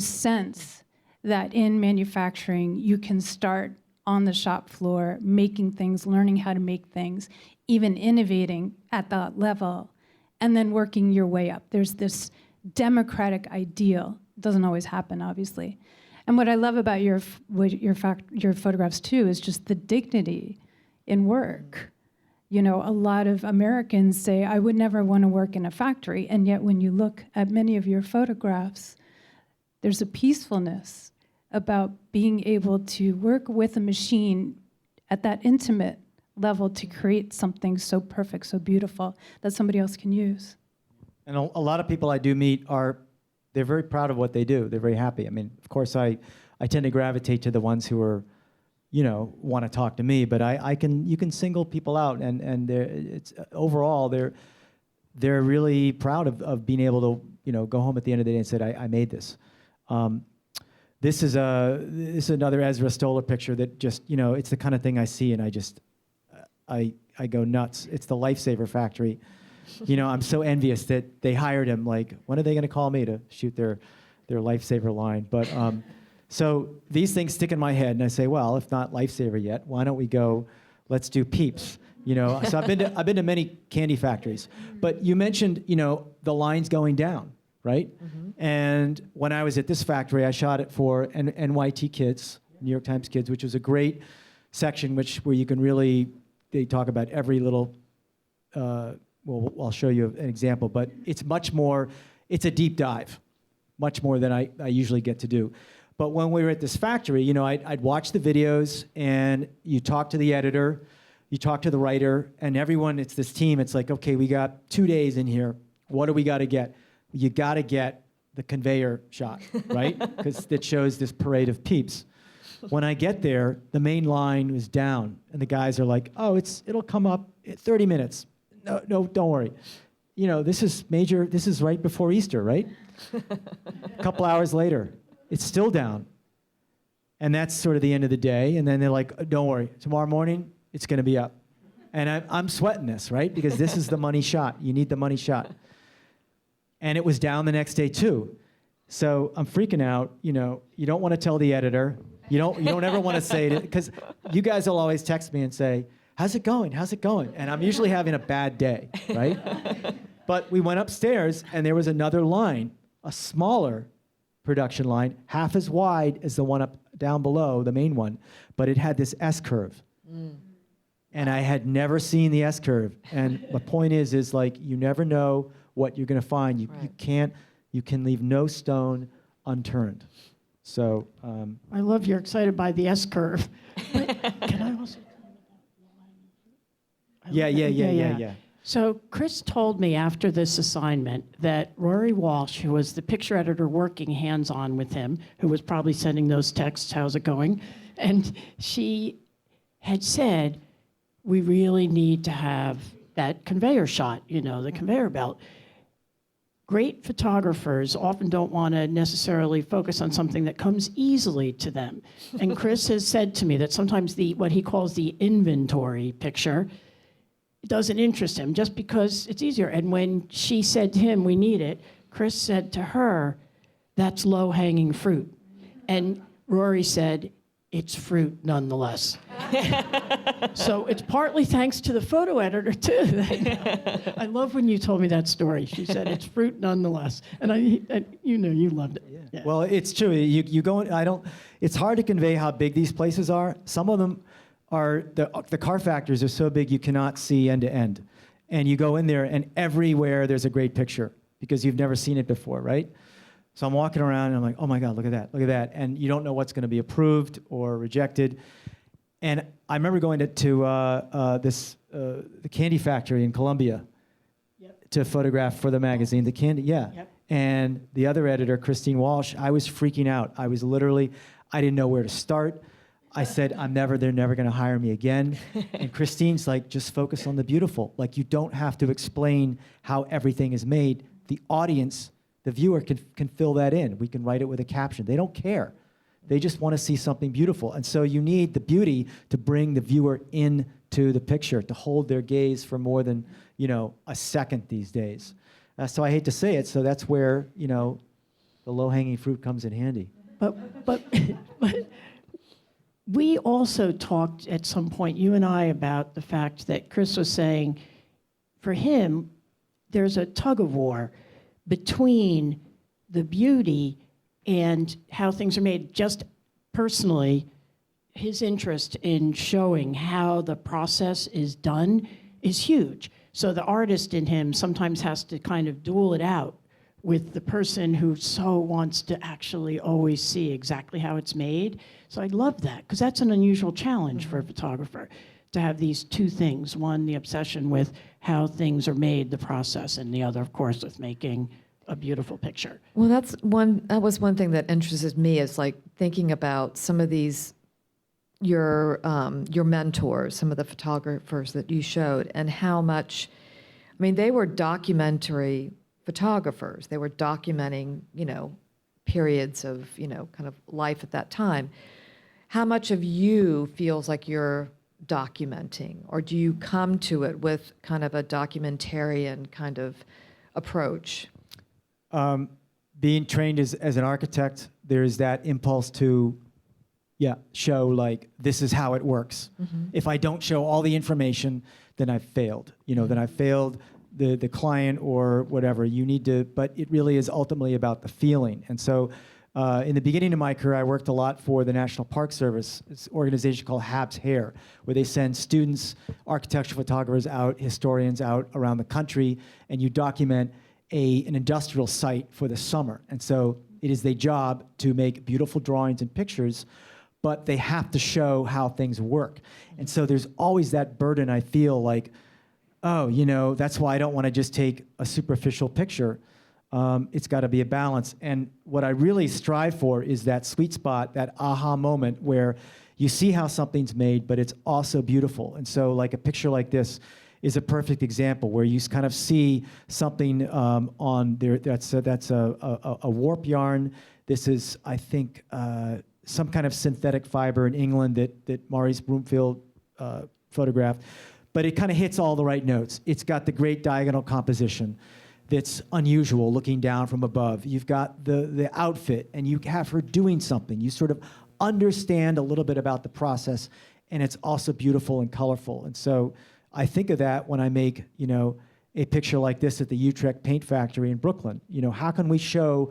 sense that in manufacturing you can start on the shop floor, making things, learning how to make things, even innovating at that level, and then working your way up. There's this democratic ideal. It doesn't always happen, obviously. And what I love about your photographs too is just the dignity in work. You know, a lot of Americans say, I would never want to work in a factory, and yet when you look at many of your photographs, there's a peacefulness about being able to work with a machine at that intimate level to create something so perfect, so beautiful, that somebody else can use. And a lot of people I do meet they're very proud of what they do. They're very happy. I mean, of course, I tend to gravitate to the ones who are, want to talk to me. But you can single people out, and overall they're really proud of being able to go home at the end of the day and say, I made this. This is another Ezra Stoller picture that just it's the kind of thing I see and I go nuts. It's the Lifesaver factory. I'm so envious that they hired him. Like, when are they going to call me to shoot their Lifesaver line? But so these things stick in my head, and I say, well, if not Lifesaver yet, why don't we go? Let's do Peeps. So I've been to many candy factories. But you mentioned the lines going down, right? Mm-hmm. And when I was at this factory, I shot it for NYT Kids, New York Times Kids, which was a great section where you can really they talk about every little. Well, I'll show you an example, but it's a deep dive, much more than I usually get to do. But when we were at this factory, I'd watch the videos, and you talk to the editor, you talk to the writer, and everyone, it's this team, it's like, okay, we got 2 days in here. What do we got to get? You got to get the conveyor shot, right? Because it shows this parade of Peeps. When I get there, the main line was down, and the guys are like, oh, it'll come up in 30 minutes. No, don't worry. This is right before Easter, right? A couple hours later, it's still down. And that's sort of the end of the day. And then they're like, don't worry, tomorrow morning, it's going to be up. And I'm sweating this, right? Because this is the money shot. You need the money shot. And it was down the next day, too. So I'm freaking out. You don't want to tell the editor. You don't ever want to say it, because you guys will always text me and say, how's it going? How's it going? And I'm usually having a bad day, right? But we went upstairs, and there was another line, a smaller production line, half as wide as the one down below, the main one, but it had this S-curve. Mm. And I had never seen the S-curve. And the point is like, you never know what you're going to find. You can leave no stone unturned. So I love you're excited by the S-curve. But can I also? Yeah. So Chris told me after this assignment that Rory Walsh, who was the picture editor working hands-on with him, who was probably sending those texts, how's it going? And she had said, we really need to have that conveyor shot, the conveyor belt. Great photographers often don't want to necessarily focus on something that comes easily to them. And Chris has said to me that sometimes what he calls the inventory picture doesn't interest him just because it's easier. And when she said to him, we need it, Chris said to her, that's low-hanging fruit. And Rory said, it's fruit nonetheless. So it's partly thanks to the photo editor, too. I love when you told me that story. She said it's fruit nonetheless. And you loved it. Yeah. Well, it's true. You go. It's hard to convey how big these places are. Some of them are the car factories are so big you cannot see end to end, and you go in there and everywhere there's a great picture because you've never seen it before, right? So I'm walking around and I'm like, oh my God, look at that, and you don't know what's going to be approved or rejected. And I remember going to the candy factory in Colombia to photograph for the magazine, the candy, Yep. And the other editor, Christine Walsh, I was freaking out. I didn't know where to start. I said, they're never going to hire me again. And Christine's like, just focus on the beautiful. Like, you don't have to explain how everything is made. The audience, the viewer can fill that in. We can write it with a caption. They don't care. They just want to see something beautiful. And so you need the beauty to bring the viewer into the picture, to hold their gaze for more than, a second these days. So I hate to say it, so that's where, the low-hanging fruit comes in handy. But we also talked at some point, you and I, about the fact that Chris was saying, for him, there's a tug of war between the beauty and how things are made. Just personally, his interest in showing how the process is done is huge. So the artist in him sometimes has to kind of duel it out with the person who so wants to actually always see exactly how it's made. So I love that, because that's an unusual challenge for a photographer, to have these two things. One, the obsession with how things are made, the process, and the other, of course, with making a beautiful picture. Well, that was one thing that interested me, is like thinking about some of these, your mentors, some of the photographers that you showed, and how much, they were documentary photographers. They were documenting, periods of, kind of life at that time. How much of you feels like you're documenting, or do you come to it with kind of a documentarian kind of approach? Being trained as an architect, there's that impulse to, show like, this is how it works. Mm-hmm. If I don't show all the information, then I've failed. Then I've failed the client or whatever. You need to, but it really is ultimately about the feeling. And so in the beginning of my career, I worked a lot for the National Park Service. It's an organization called Habs Hair, where they send students, architectural photographers out, historians out around the country, and you document an industrial site for the summer. And so it is their job to make beautiful drawings and pictures, but they have to show how things work. And so there's always that burden, I feel like, that's why I don't want to just take a superficial picture. It's got to be a balance. And what I really strive for is that sweet spot, that aha moment where you see how something's made, but it's also beautiful. And so like a picture like this is a perfect example where you kind of see something on there that's a warp yarn. This is, I think, some kind of synthetic fiber in England that Maurice Broomfield photographed. But it kind of hits all the right notes. It's got the great diagonal composition that's unusual, looking down from above. You've got the outfit, and you have her doing something. You sort of understand a little bit about the process, and it's also beautiful and colorful. And so I think of that when I make, a picture like this at the Utrecht Paint Factory in Brooklyn. How can we show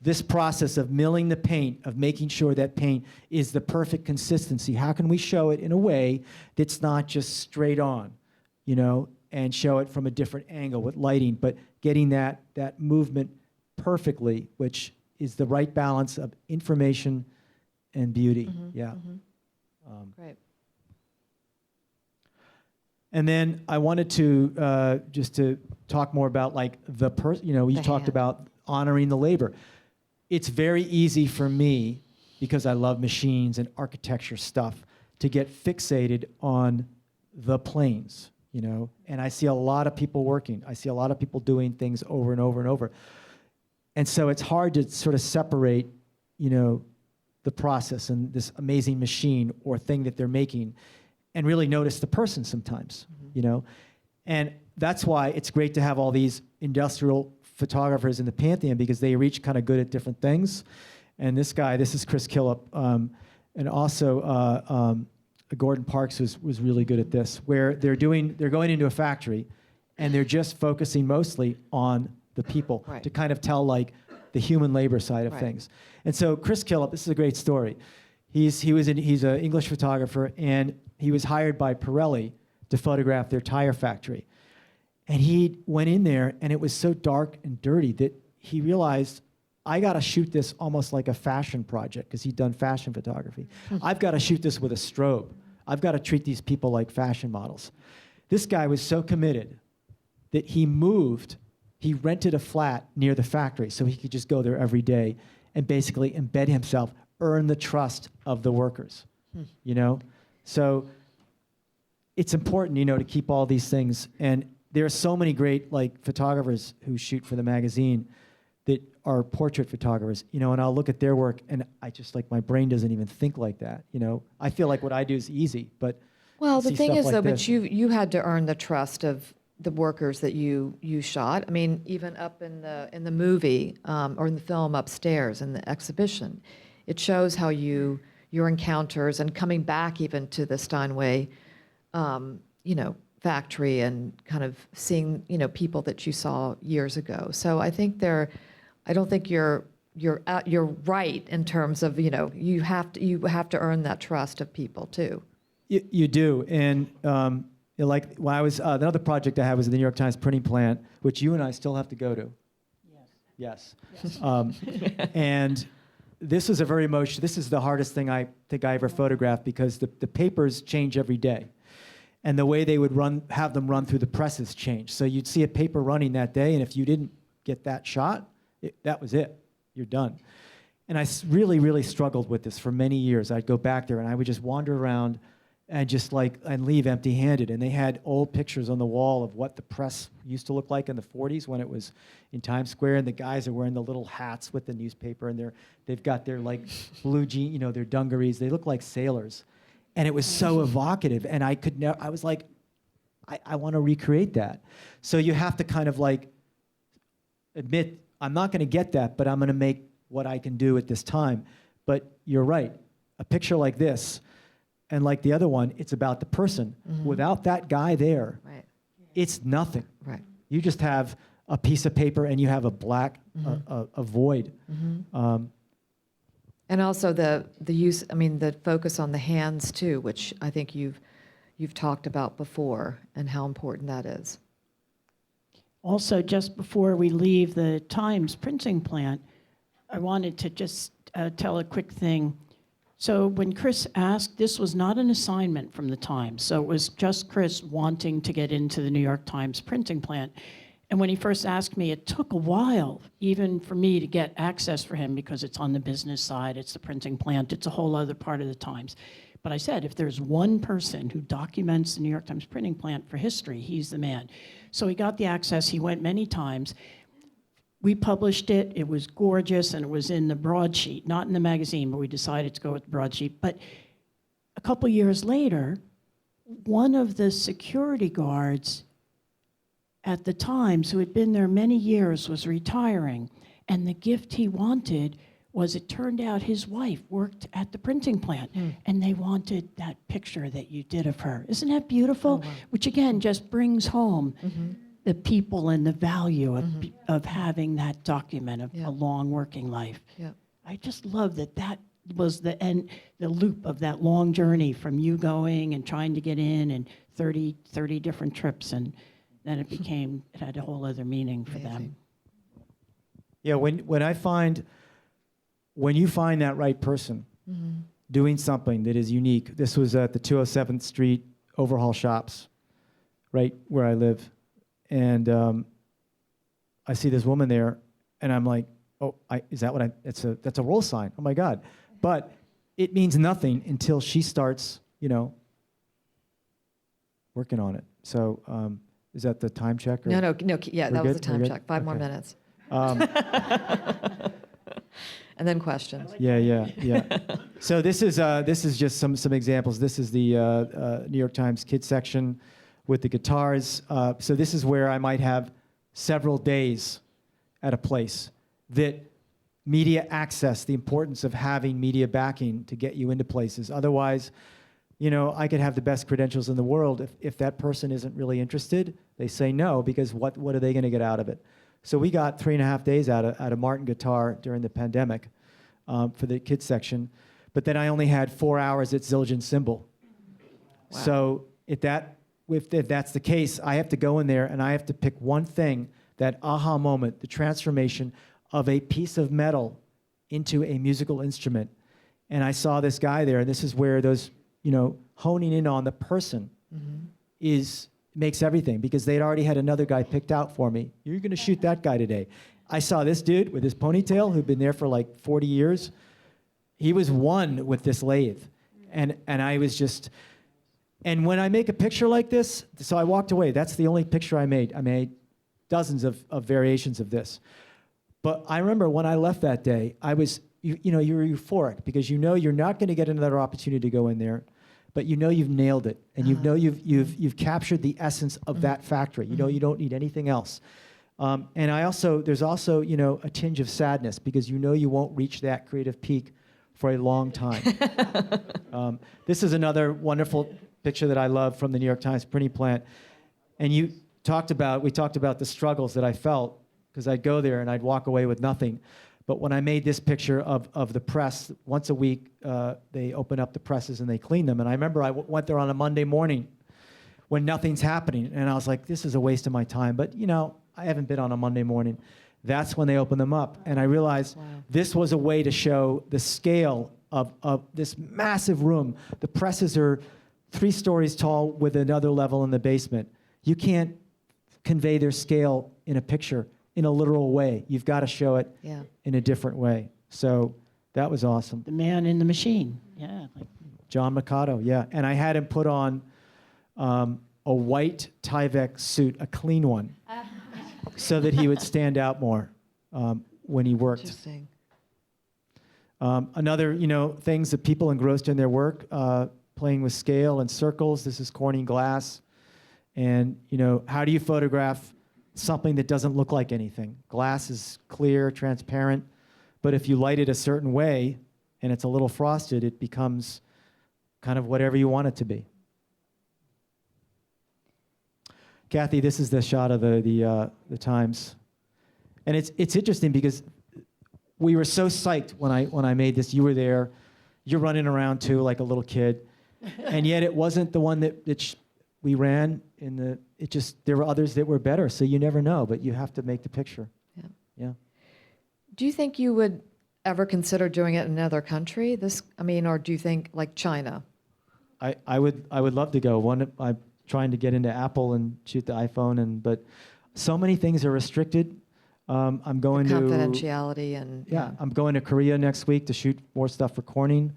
this process of milling the paint, of making sure that paint is the perfect consistency? How can we show it in a way that's not just straight on, and show it from a different angle with lighting, but getting that movement perfectly, which is the right balance of information and beauty. Mm-hmm, yeah. Mm-hmm. Great. And then I wanted to just to talk more about like the person. You talked about honoring the labor. It's very easy for me, because I love machines and architecture stuff, to get fixated on the planes, and I see a lot of people working. I see a lot of people doing things over and over and over. And so it's hard to sort of separate, the process and this amazing machine or thing that they're making, and really notice the person sometimes, And that's why it's great to have all these industrial photographers in the Pantheon, because they are each kind of good at different things. And this is Chris Killip, and also Gordon Parks was really good at this, where they're going into a factory, and they're just focusing mostly on the people Right. to kind of tell like the human labor side of Right. things. And so Chris Killip, this is a great story. He's an English photographer, and he was hired by Pirelli to photograph their tire factory. And he went in there, and it was so dark and dirty that he realized, I got to shoot this almost like a fashion project, because he'd done fashion photography. I've got to shoot this with a strobe. I've got to treat these people like fashion models. This guy was so committed that he rented a flat near the factory so he could just go there every day and basically embed himself, earn the trust of the workers, you know? So it's important, you know, to keep all these things. And there are so many great like photographers who shoot for the magazine that are portrait photographers, you know, and I'll look at their work and I just like, my brain doesn't even think like that, you know? I feel like what I do is easy, but Well, the see thing stuff is, like though, this. but you had to earn the trust of the workers that you shot. I mean, even up in the movie or in the film upstairs in the exhibition, it shows how your encounters and coming back even to the Steinway, you know, factory and kind of seeing, you know, people that you saw years ago. So I think I don't think you're right in terms of, you know, you have to earn that trust of people too. You do, and like when I was another project I had was the New York Times printing plant, which you and I still have to go to. Yes. And this is this is the hardest thing I think I ever photographed, because the papers change every day, and the way they would have them run through the presses changed. So you'd see a paper running that day, and if you didn't get that shot, that was it. You're done. And I really, really struggled with this for many years. I'd go back there and I would just wander around and and leave empty-handed. And they had old pictures on the wall of what the press used to look like in the 40s when it was in Times Square, and the guys are wearing the little hats with the newspaper, and they've got their like blue jean, you know, their dungarees. They look like sailors. And it was so evocative, and I was like, I want to recreate that. So you have to kind of like admit, I'm not going to get that, but I'm going to make what I can do at this time. But you're right. A picture like this, and like the other one, it's about the person. Mm-hmm. Without that guy there, right. It's nothing. Right. You just have a piece of paper and you have a black, a void. Mm-hmm. And also the use, I mean, the focus on the hands too, which I think you've talked about before, and how important that is. Also, just before we leave the Times printing plant, I wanted to just tell a quick thing. So when Chris asked, this was not an assignment from the Times. So it was just Chris wanting to get into the New York Times printing plant. And when he first asked me, it took a while even for me to get access for him, because it's on the business side, it's the printing plant, it's a whole other part of the Times. But I said, if there's one person who documents the New York Times printing plant for history, he's the man. So he got the access, he went many times. We published it, it was gorgeous, and it was in the broadsheet, not in the magazine, but we decided to go with the broadsheet. But a couple years later, one of the security guards at the Times, who had been there many years, was retiring. And the gift he wanted was, it turned out his wife worked at the printing plant, and they wanted that picture that you did of her. Isn't that beautiful? Oh, wow. Which again just brings home the people and the value of having that document of a long working life. Yep. I just love that was the end, the loop of that long journey from you going and trying to get in, and 30 different trips, and then it had a whole other meaning for them. Yeah, when you find that right person doing something that is unique. This was at the 207th Street Overhaul Shops, right where I live. And I see this woman there, and I'm like, oh, is that what that's a roll sign. Oh my God. But it means nothing until she starts, working on it. So is that the time check? Or No, yeah, that was the time check. 5 more Okay. minutes. And then questions. Yeah. So this is just some examples. This is the New York Times kids section with the guitars. So this is where I might have several days at a place. That media access, the importance of having media backing to get you into places. Otherwise, I could have the best credentials in the world. If that person isn't really interested, they say no, because what are they going to get out of it? So we got 3.5 days out of Martin Guitar during the pandemic for the kids section. But then I only had 4 hours at Zildjian Symbol. Wow. So if that's the case, I have to go in there and I have to pick one thing, that aha moment, the transformation of a piece of metal into a musical instrument. And I saw this guy there, and this is where those, honing in on the person makes everything, because they'd already had another guy picked out for me. You're going to shoot that guy today. I saw this dude with his ponytail who'd been there for like 40 years. He was one with this lathe. And I was just, and when I make a picture like this, so I walked away. That's the only picture I made. I made dozens of variations of this. But I remember when I left that day, I was, you were euphoric, because you're not going to get another opportunity to go in there, but you've nailed it, and you've captured the essence of that factory. You don't need anything else. And there's also a tinge of sadness, because you won't reach that creative peak for a long time. This is another wonderful picture that I love from the New York Times printing plant, and we talked about the struggles that I felt, because I'd go there and I'd walk away with nothing. But when I made this picture of the press, once a week, they open up the presses and they clean them. And I remember I went there on a Monday morning when nothing's happening. And I was like, this is a waste of my time. But, I haven't been on a Monday morning. That's when they open them up. And I realized this was a way to show the scale of this massive room. The presses are 3 stories tall with another level in the basement. You can't convey their scale in a picture in a literal way. You've got to show it in a different way. So that was awesome. The man in the machine. Yeah. John Mikado, yeah. And I had him put on a white Tyvek suit, a clean one, so that he would stand out more when he worked. Interesting. Another, things that people engrossed in their work, playing with scale and circles. This is Corning glass. And, how do you photograph something that doesn't look like anything? Glass is clear, transparent, but if you light it a certain way and it's a little frosted, it becomes kind of whatever you want it to be. Kathy, this is the shot of the Times, and it's interesting because we were so psyched when I made this. You were there, you're running around too like a little kid, and yet it wasn't the one that we ran in the. There were others that were better, so you never know, but you have to make the picture. Yeah. Do you think you would ever consider doing it in another country? Or do you think like China? I would love to go. I'm trying to get into Apple and shoot the iPhone, but so many things are restricted. I'm going to confidentiality and I'm going to Korea next week to shoot more stuff for Corning,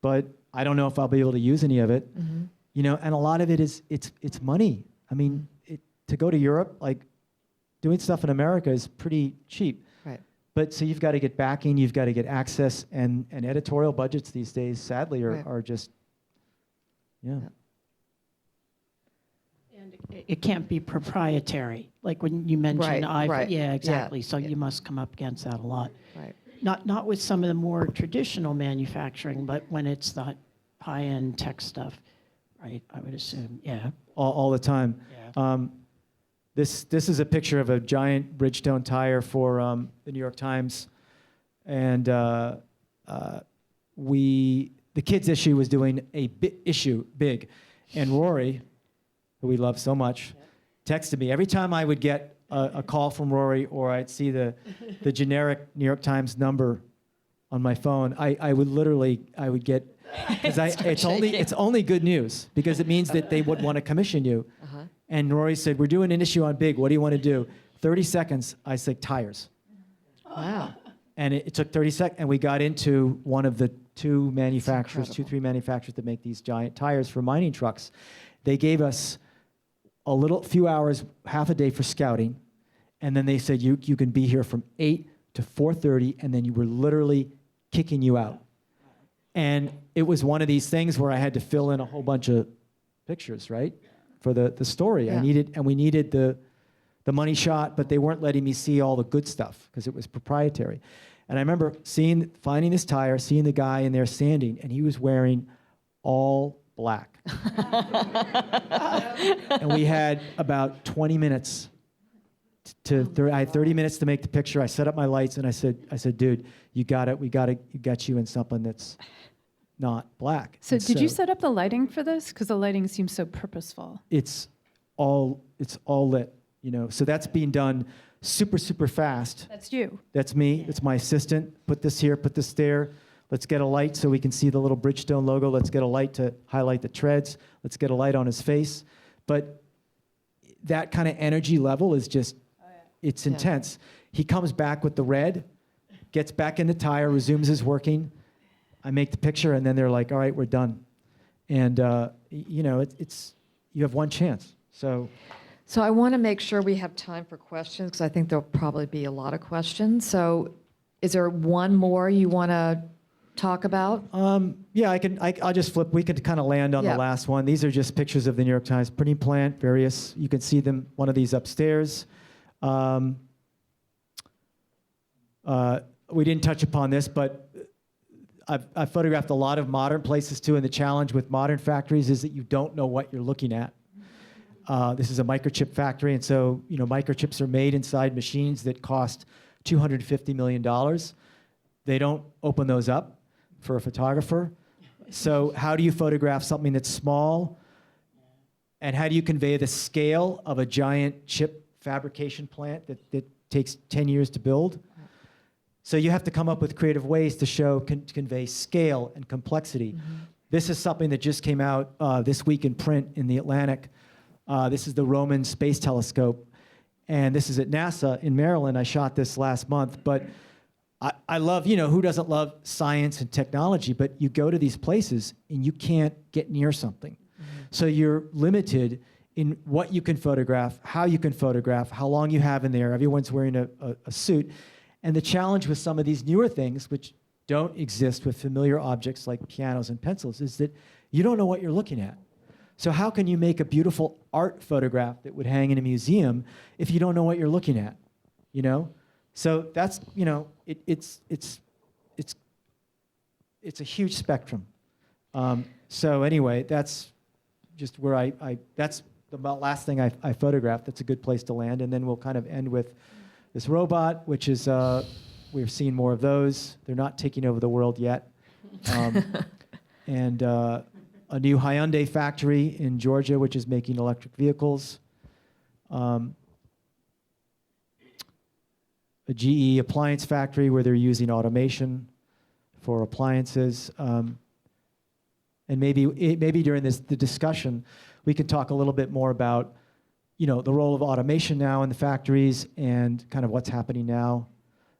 but I don't know if I'll be able to use any of it. And a lot of it is it's money. To go to Europe, like doing stuff in America is pretty cheap. Right. But so you've got to get backing, you've got to get access, and editorial budgets these days, sadly, are just, And it can't be proprietary, like when you mentioned iPhone. Right. Yeah, exactly. Yeah. So you must come up against that a lot. Right. Not with some of the more traditional manufacturing, but when it's the high-end tech stuff, right? I would assume, yeah. all the time. Yeah. This is a picture of a giant Bridgestone tire for the New York Times, and the kids issue was doing a big, and Rory, who we love so much, texted me every time I would get a call from Rory, or I'd see the generic New York Times number on my phone. I would get. It's only good news, because it means that they would want to commission you. And Rory said, "We're doing an issue on big. What do you want to do?" 30 seconds. I said, "Tires." Wow. And it took 30 seconds, and we got into one of the 3 manufacturers that make these giant tires for mining trucks. They gave us a few hours, half a day for scouting, and then they said you can be here from 8 to 4:30, and then you were literally kicking you out. And it was one of these things where I had to fill in a whole bunch of pictures, right, for the story. Yeah. We needed the money shot, but they weren't letting me see all the good stuff because it was proprietary. And I remember finding this tire, seeing the guy in there sanding, and he was wearing all black. And we had about 20 minutes I had 30 minutes to make the picture. I set up my lights and I said, dude, you got it. We got you in something that's not black. So And did you set up the lighting for this? Because the lighting seems so purposeful. It's all lit, you know. So that's being done super, super fast. That's you. That's me. It's my assistant. Put this here, put this there. Let's get a light so we can see the little Bridgestone logo. Let's get a light to highlight the treads. Let's get a light on his face. But that kind of energy level is just, it's intense. He comes back with the red, gets back in the tire, resumes his working. I make the picture, and then they're like, all right, we're done. And, you know, you have one chance. So I want to make sure we have time for questions, because I think there'll probably be a lot of questions. So is there one more you want to talk about? Yeah, I'll just flip. We could kind of land on the last one. These are just pictures of the New York Times printing plant, various. You can see them, one of these upstairs. We didn't touch upon this, but I've photographed a lot of modern places too, and the challenge with modern factories is that you don't know what you're looking at. This is a microchip factory, and so, you know, microchips are made inside machines that cost $250 million. They don't open those up for a photographer. So how do you photograph something that's small, and how do you convey the scale of a giant chip fabrication plant that takes 10 years to build? So you have to come up with creative ways to convey scale and complexity. Mm-hmm. This is something that just came out this week in print in the Atlantic. This is the Roman Space Telescope, and this is at NASA in Maryland. I shot this last month, but I love, you know, who doesn't love science and technology, but you go to these places and you can't get near something. Mm-hmm. So you're limited in what you can photograph, how you can photograph, how long you have in there. Everyone's wearing a suit. And the challenge with some of these newer things, which don't exist with familiar objects like pianos and pencils, is that you don't know what you're looking at. So how can you make a beautiful art photograph that would hang in a museum if you don't know what you're looking at, you know? So that's, you know, it's a huge spectrum. So anyway, that's just where that's the last thing I photographed. That's a good place to land. And then we'll kind of end with this robot, which is, we're seeing more of those. They're not taking over the world yet. And a new Hyundai factory in Georgia, which is making electric vehicles. A GE appliance factory where they're using automation for appliances. And maybe during the discussion, we could talk a little bit more about, you know, the role of automation now in the factories and kind of what's happening now.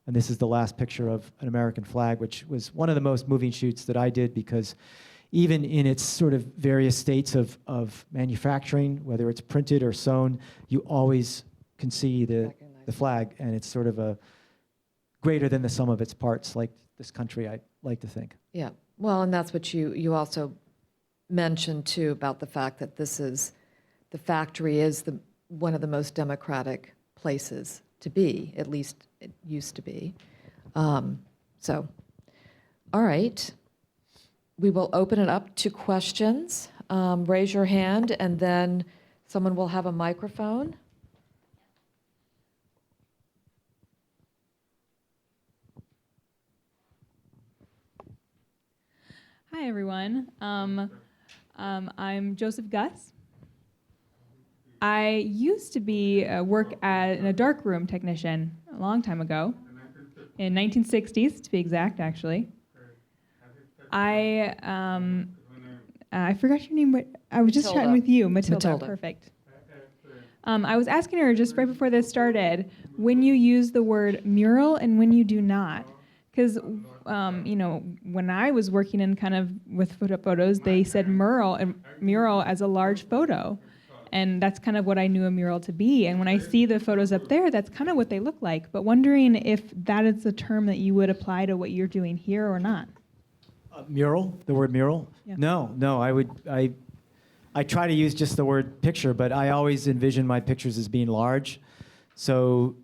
And this is the last picture of an American flag, which was one of the most moving shoots that I did, because even in its sort of various states of manufacturing, whether it's printed or sewn, you always can see the flag, and it's sort of a greater than the sum of its parts, like this country, I like to think. Yeah, well, and that's what you also mentioned too, about the fact that the factory is one of the most democratic places to be, at least it used to be. So, all right. We will open it up to questions. Raise your hand, and then someone will have a microphone. Hi, everyone. I'm Joseph Gus. I used to work as a darkroom technician a long time ago, in 1960s to be exact, actually. I forgot your name, but I was just Matilda. chatting with you, Matilda. Matilda. Perfect. I was asking her just right before this started when you use the word mural and when you do not. Because, you know, when I was working in kind of with photos, they said mural as a large photo. And that's kind of what I knew a mural to be. And when I see the photos up there, that's kind of what they look like. But wondering if that is a term that you would apply to what you're doing here or not. Mural, the word mural? Yeah. No, I try to use just the word picture, but I always envision my pictures as being large. So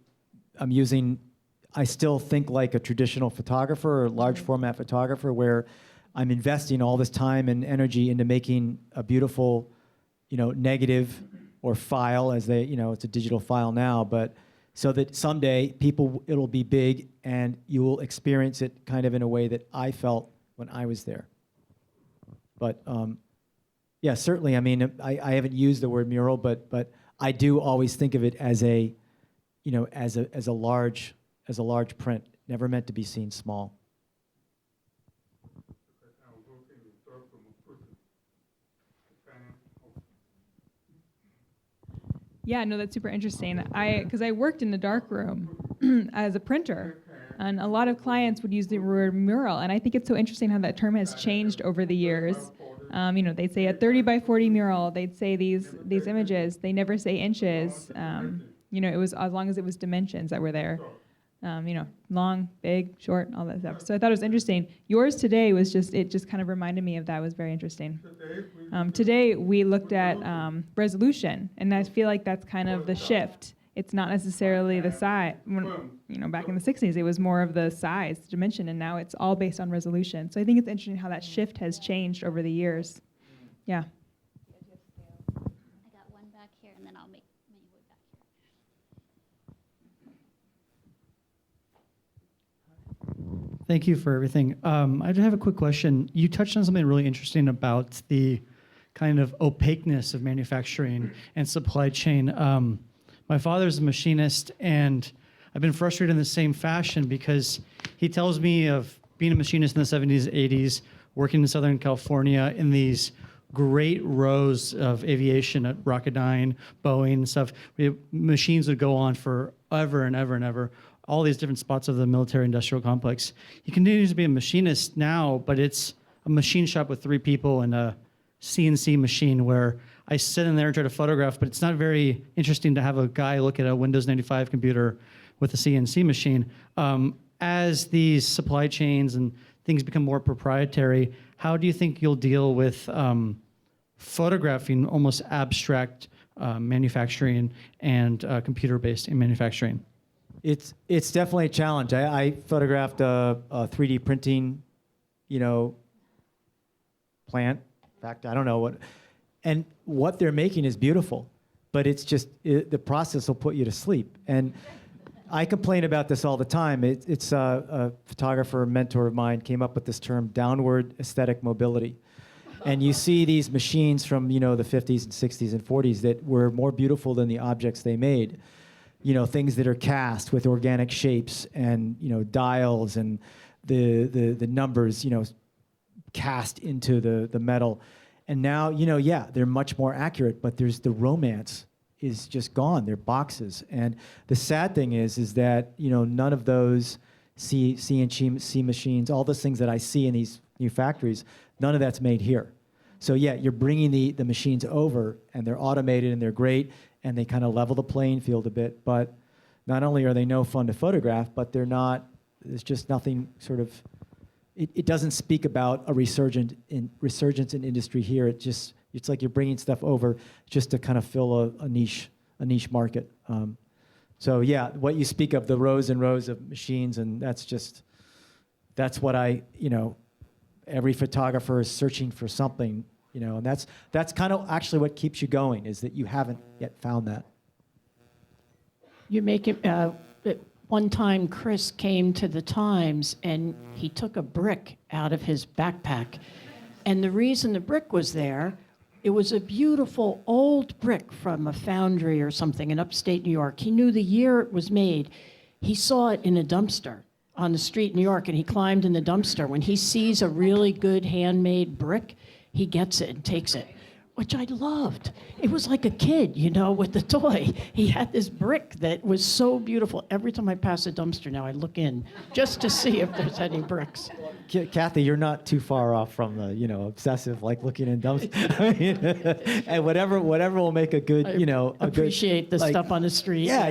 I still think like a traditional photographer or large format photographer, where I'm investing all this time and energy into making a beautiful, negative or file, as they, it's a digital file now, but so that someday it'll be big and you will experience it kind of in a way that I felt when I was there. But yeah, certainly. I mean, I haven't used the word mural, but I do always think of it as a large print, never meant to be seen small. Yeah, no, that's super interesting. Because I worked in the darkroom as a printer, and a lot of clients would use the word mural, and I think it's so interesting how that term has changed over the years. They'd say a 30 by 40 mural. They'd say these images. They never say inches. It was as long as it was dimensions that were there. Long, big, short, all that stuff. So I thought it was interesting. Yours today was just kind of reminded me of that. It was very interesting. Today we looked at resolution, and I feel like that's kind of the shift. It's not necessarily the size. Back in the 60s, it was more of the size, dimension, and now it's all based on resolution. So I think it's interesting how that shift has changed over the years. Yeah. I got one back here, and then I'll make my way back here. Thank you for everything. I do have a quick question. You touched on something really interesting about the kind of opaqueness of manufacturing and supply chain. My father's a machinist, and I've been frustrated in the same fashion because he tells me of being a machinist in the 70s, 80s, working in Southern California in these great rows of aviation at Rocketdyne, Boeing, and stuff. Machines would go on forever and ever and ever, all these different spots of the military-industrial complex. He continues to be a machinist now, but it's a machine shop with 3 people and a CNC machine where I sit in there and try to photograph, but it's not very interesting to have a guy look at a Windows 95 computer with a CNC machine. As these supply chains and things become more proprietary, how do you think you'll deal with photographing almost abstract manufacturing and computer-based manufacturing? It's definitely a challenge. I photographed a 3D printing, plant. In fact, I don't know what. And what they're making is beautiful, but it's just the process will put you to sleep. And I complain about this all the time. It's a photographer, mentor of mine, came up with this term, downward aesthetic mobility. And you see these machines from the 50s and 60s and 40s that were more beautiful than the objects they made. Things that are cast with organic shapes and dials and the numbers cast into the metal. And now, they're much more accurate, but there's the romance is just gone. They're boxes. And the sad thing is that, none of those CNC machines, all those things that I see in these new factories, none of that's made here. So yeah, you're bringing the machines over, and they're automated, and they're great, and they kind of level the playing field a bit. But not only are they no fun to photograph, but there's just nothing sort of, it doesn't speak about a resurgence in industry here. It's like you're bringing stuff over just to kind of fill a niche market. So yeah, what you speak of, the rows and rows of machines, and that's what every photographer is searching for something, and that's kind of actually what keeps you going, is that you haven't yet found that. You make it. One time, Chris came to the Times and he took a brick out of his backpack. And the reason the brick was there, it was a beautiful old brick from a foundry or something in upstate New York. He knew the year it was made. He saw it in a dumpster on the street in New York, and he climbed in the dumpster. When he sees a really good handmade brick, he gets it and takes it, which I loved. It was like a kid, with the toy. He had this brick that was so beautiful. Every time I pass a dumpster now, I look in just to see if there's any bricks. Kathy, you're not too far off from the, obsessive, like looking in dumpsters. And whatever will make a good, appreciate the stuff on the street. Yeah,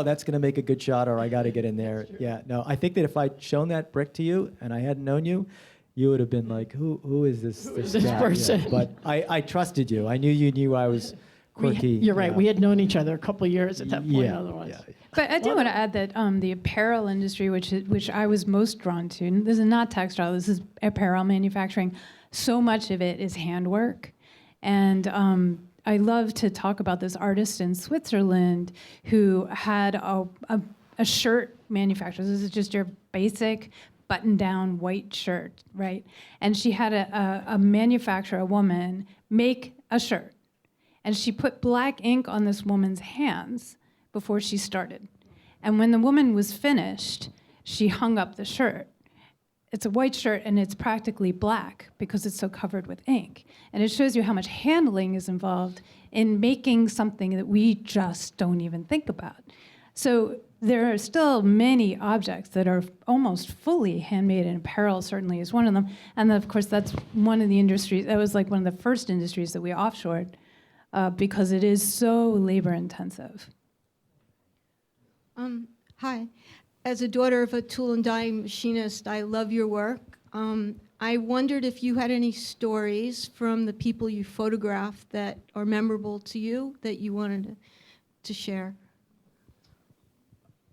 that's going to make a good shot, or I got to get in there. Sure. Yeah, no, I think that if I'd shown that brick to you and I hadn't known you, you would have been like, who is this person? Yeah, but I trusted you. I knew you knew I was quirky. You're right. yeah. We had known each other a couple of years at that point. Yeah, Otherwise, yeah. But I do want to add that the apparel industry, which I was most drawn to, and this is not textile, this is apparel manufacturing. So much of it is handwork, and I love to talk about this artist in Switzerland who had a shirt manufacturer. This is just your basic button-down white shirt, right? And she had a manufacturer, a woman, make a shirt. And she put black ink on this woman's hands before she started. And when the woman was finished, she hung up the shirt. It's a white shirt and it's practically black because it's so covered with ink. And it shows you how much handling is involved in making something that we just don't even think about. So there are still many objects that are almost fully handmade, and apparel certainly is one of them. And of course, that's one of the industries, that was like one of the first industries that we offshored because it is so labor intensive. Hi. As a daughter of a tool and die machinist, I love your work. I wondered if you had any stories from the people you photographed that are memorable to you that you wanted to share.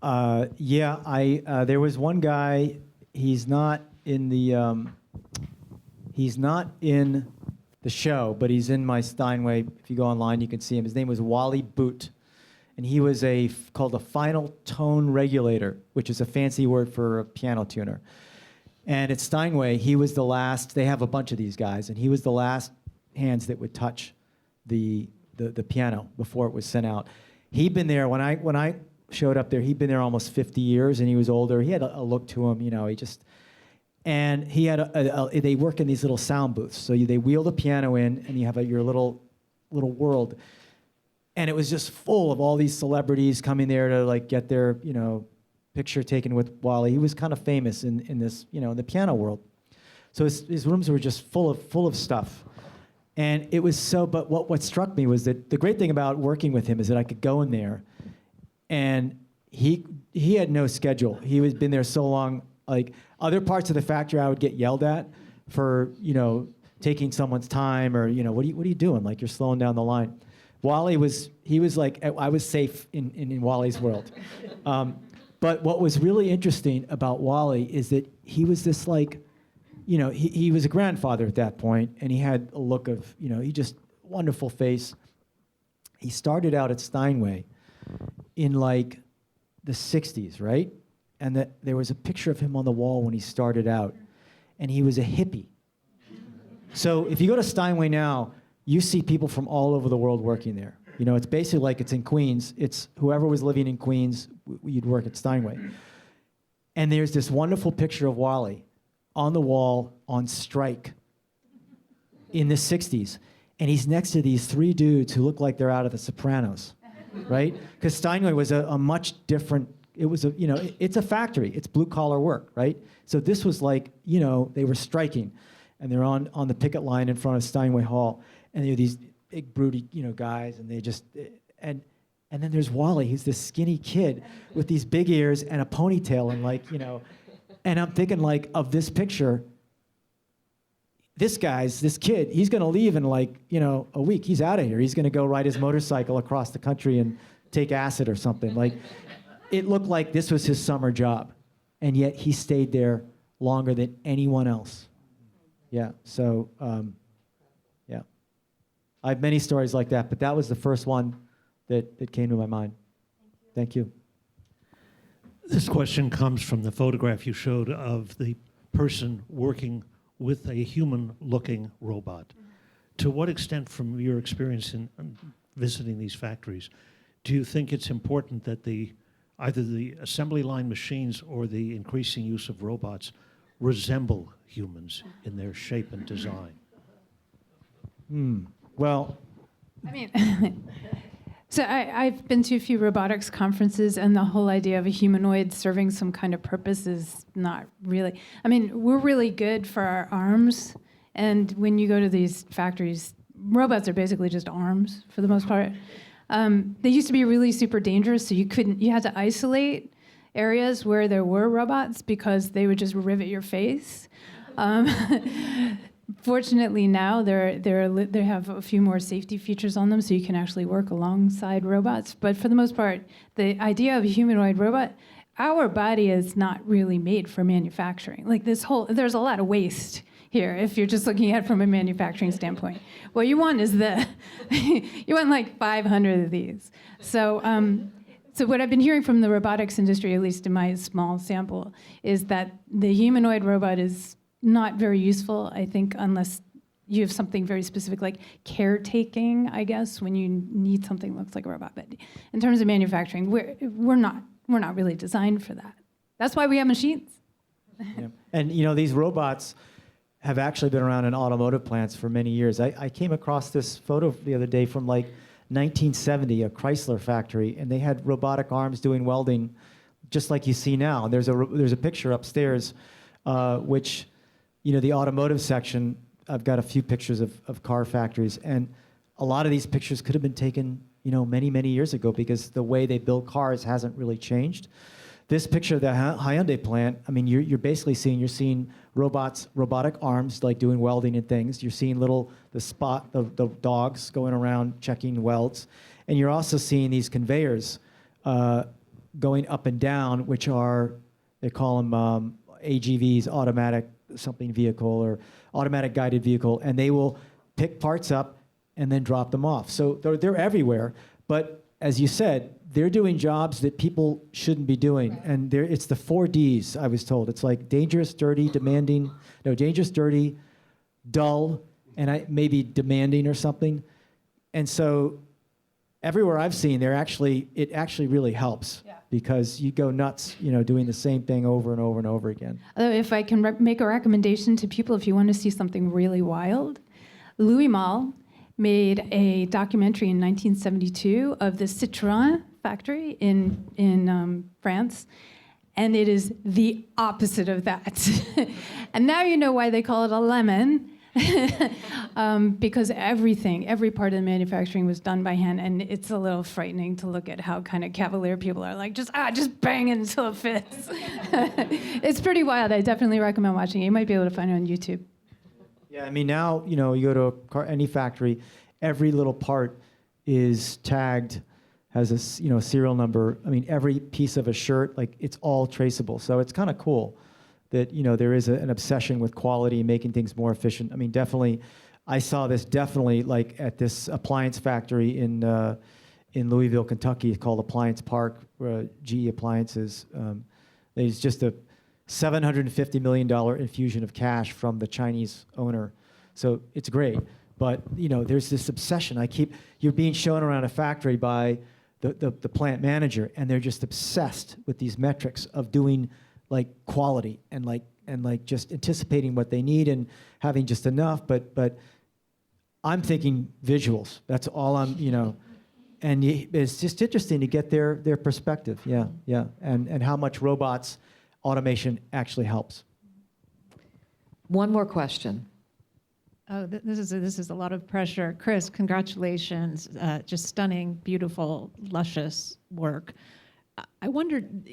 There was one guy. He's not in the show, but he's in my Steinway. If you go online, you can see him. His name was Wally Boot, and he was called a final tone regulator, which is a fancy word for a piano tuner. And at Steinway, he was the last. They have a bunch of these guys, and he was the last hands that would touch the piano before it was sent out. He'd been there when I showed up there. He'd been there almost 50 years, and he was older. He had a look to him, and he had they work in these little sound booths. So they wheel the piano in, and you have your little world. And it was just full of all these celebrities coming there to get their picture taken with Wally. He was kind of famous in this in the piano world. So his rooms were just full of stuff. And it was so. But what struck me was that the great thing about working with him is that I could go in there, and he had no schedule. He was been there so long. Like other parts of the factory, I would get yelled at for taking someone's time, or what are you doing? Like you're slowing down the line. Wally was like, I was safe in Wally's world. But what was really interesting about Wally is that he was this he was a grandfather at that point, and he had a look of, he just wonderful face. He started out at Steinway in the 60s, right? And that there was a picture of him on the wall when he started out, and he was a hippie. So if you go to Steinway now, you see people from all over the world working there. It's basically like it's in Queens. It's whoever was living in Queens, you'd work at Steinway. And there's this wonderful picture of Wally on the wall on strike in the 60s. And he's next to these three dudes who look like they're out of The Sopranos, right? Because Steinway was a much different, it's a factory. It's blue-collar work, right? So this was they were striking. And they're on the picket line in front of Steinway Hall. And there are these big, broody, guys, and they just, and then there's Wally, who's this skinny kid with these big ears and a ponytail, and and I'm thinking of this picture, this kid, he's gonna leave in a week. He's out of here. He's gonna go ride his motorcycle across the country and take acid or something. It looked like this was his summer job, and yet he stayed there longer than anyone else. Yeah, so, yeah. I have many stories like that, but that was the first one that came to my mind. Thank you. This question comes from the photograph you showed of the person working with a human-looking robot. To what extent, from your experience in visiting these factories, do you think it's important that either the assembly line machines or the increasing use of robots resemble humans in their shape and design? Well, I mean, so I've been to a few robotics conferences, and the whole idea of a humanoid serving some kind of purpose is not really. I mean, we're really good for our arms, and when you go to these factories, robots are basically just arms for the most part. They used to be really super dangerous, so you had to isolate areas where there were robots because they would just rivet your face. Fortunately, now they have a few more safety features on them, so you can actually work alongside robots. But for the most part, the idea of a humanoid robot, our body is not really made for manufacturing. Like there's a lot of waste here if you're just looking at it from a manufacturing standpoint. What you want is you want like 500 of these. So what I've been hearing from the robotics industry, at least in my small sample, is that the humanoid robot is not very useful, I think, unless you have something very specific like caretaking, I guess, when you need something that looks like a robot. But in terms of manufacturing, we're not really designed for that. That's why we have machines. Yeah. And these robots have actually been around in automotive plants for many years. I came across this photo the other day from like 1970, a Chrysler factory, and they had robotic arms doing welding, just like you see now. There's a picture upstairs, which, the automotive section, I've got a few pictures of car factories, and a lot of these pictures could have been taken, many, many years ago because the way they build cars hasn't really changed. This picture of the Hyundai plant, I mean, you're basically seeing robotic arms like doing welding and things. You're seeing the dogs going around checking welds, and you're also seeing these conveyors going up and down, which they call them AGVs, automatic something vehicle or automatic guided vehicle, and they will pick parts up and then drop them off. So they're everywhere, but as you said, they're doing jobs that people shouldn't be doing. And it's the 4 Ds, I was told. It's like dangerous, dirty, dangerous, dirty, dull, and maybe demanding or something. And so everywhere I've seen, it actually really helps because you go nuts, doing the same thing over and over and over again. Although if I can make a recommendation to people, if you want to see something really wild, Louis Malle made a documentary in 1972 of the Citroën factory in France, and it is the opposite of that. And now you know why they call it a lemon, because every part of the manufacturing was done by hand, and it's a little frightening to look at how kind of cavalier people are like, just bang it until it fits. It's pretty wild. I definitely recommend watching it. You might be able to find it on YouTube. Yeah, I mean, now, you go to any factory, every little part is tagged, has a serial number. I mean, every piece of a shirt, like, it's all traceable. So it's kind of cool that, there is an obsession with quality and making things more efficient. I mean, definitely, I saw this like at this appliance factory in Louisville, Kentucky, called Appliance Park, GE Appliances. There's just a $750 million infusion of cash from the Chinese owner. So it's great. But, there's this obsession. You're being shown around a factory by the plant manager, and they're just obsessed with these metrics of doing like quality and just anticipating what they need and having just enough. But I'm thinking visuals. That's all I'm, and it's just interesting to get their perspective. Yeah. And how much automation actually helps. One more question. Oh, this is a lot of pressure. Chris, congratulations. Just stunning, beautiful, luscious work. I wondered,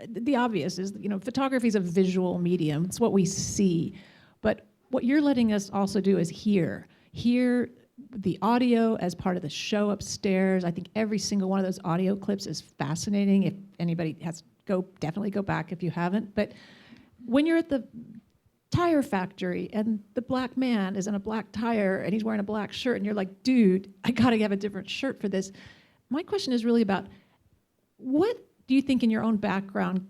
the obvious is, photography is a visual medium. It's what we see. But what you're letting us also do is hear the audio as part of the show upstairs. I think every single one of those audio clips is fascinating. If anybody has definitely go back if you haven't. But when you're at the tire factory and the black man is in a black tire and he's wearing a black shirt and you're like, dude, I gotta have a different shirt for this. My question is really about, what do you think in your own background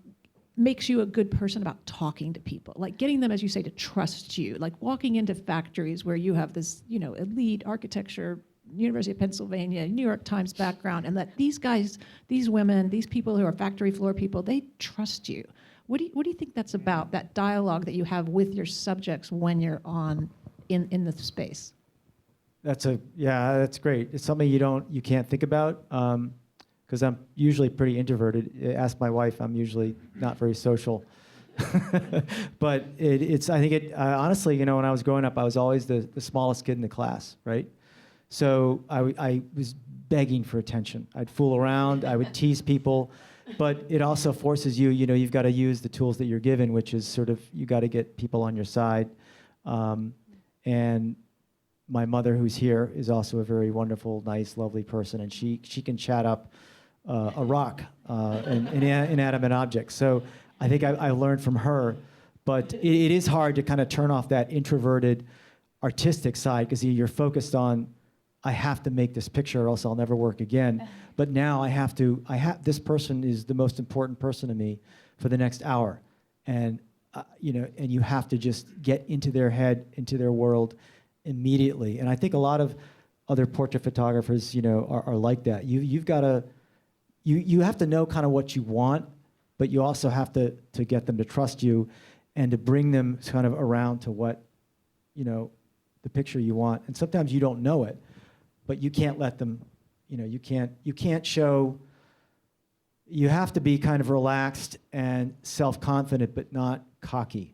makes you a good person about talking to people? Like getting them, as you say, to trust you, like walking into factories where you have this, elite architecture, University of Pennsylvania, New York Times background, and that these guys, these women, these people who are factory floor people, they trust you. What do you think that's about, that dialogue that you have with your subjects when you're in the space? That's great. It's something you can't think about, because I'm usually pretty introverted. Ask my wife, I'm usually not very social. But honestly, when I was growing up, I was always the smallest kid in the class, right? So I was begging for attention. I'd fool around, I would tease people, but it also forces you've got to use the tools that you're given, which is sort of, you got to get people on your side. And my mother, who's here, is also a very wonderful, nice, lovely person, and she can chat up a rock, an inanimate object. So I think I learned from her, but it is hard to kind of turn off that introverted artistic side because you're focused on, I have to make this picture or else I'll never work again. But now this person is the most important person to me for the next hour. And, and you have to just get into their head, into their world immediately. And I think a lot of other portrait photographers, are like that. You've got to, you have to know kind of what you want, but you also have to get them to trust you and to bring them kind of around to what, the picture you want. And sometimes you don't know it, but you can't let them, you can't show, you have to be kind of relaxed and self-confident, but not cocky.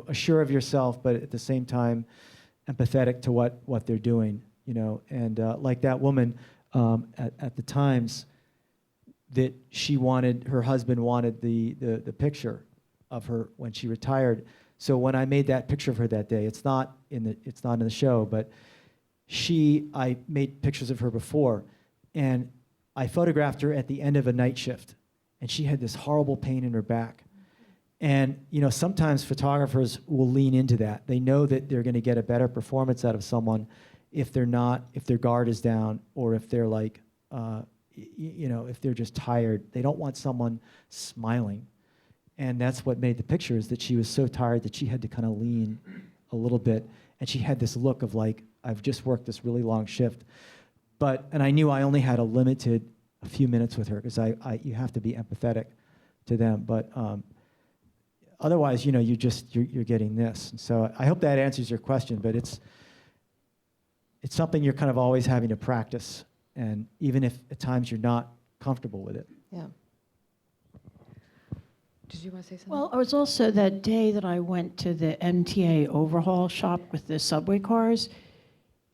Assured of yourself, but at the same time, empathetic to what they're doing, and like that woman at the Times, that her husband wanted the picture of her when she retired. So when I made that picture of her that day, it's not in the show, but I made pictures of her before, and I photographed her at the end of a night shift, and she had this horrible pain in her back. And sometimes photographers will lean into that. They know that they're going to get a better performance out of someone if their guard is down, or if they're like, if they're just tired. They don't want someone smiling. And that's what made the picture, is that she was so tired that she had to kind of lean a little bit. And she had this look of like, I've just worked this really long shift. And I knew I only had a few minutes with her, because you have to be empathetic to them. But otherwise, you're getting this. And so I hope that answers your question, but it's something you're kind of always having to practice, and even if at times you're not comfortable with it. Yeah. Did you want to say something? Well, I was also that day that I went to the MTA overhaul shop with the subway cars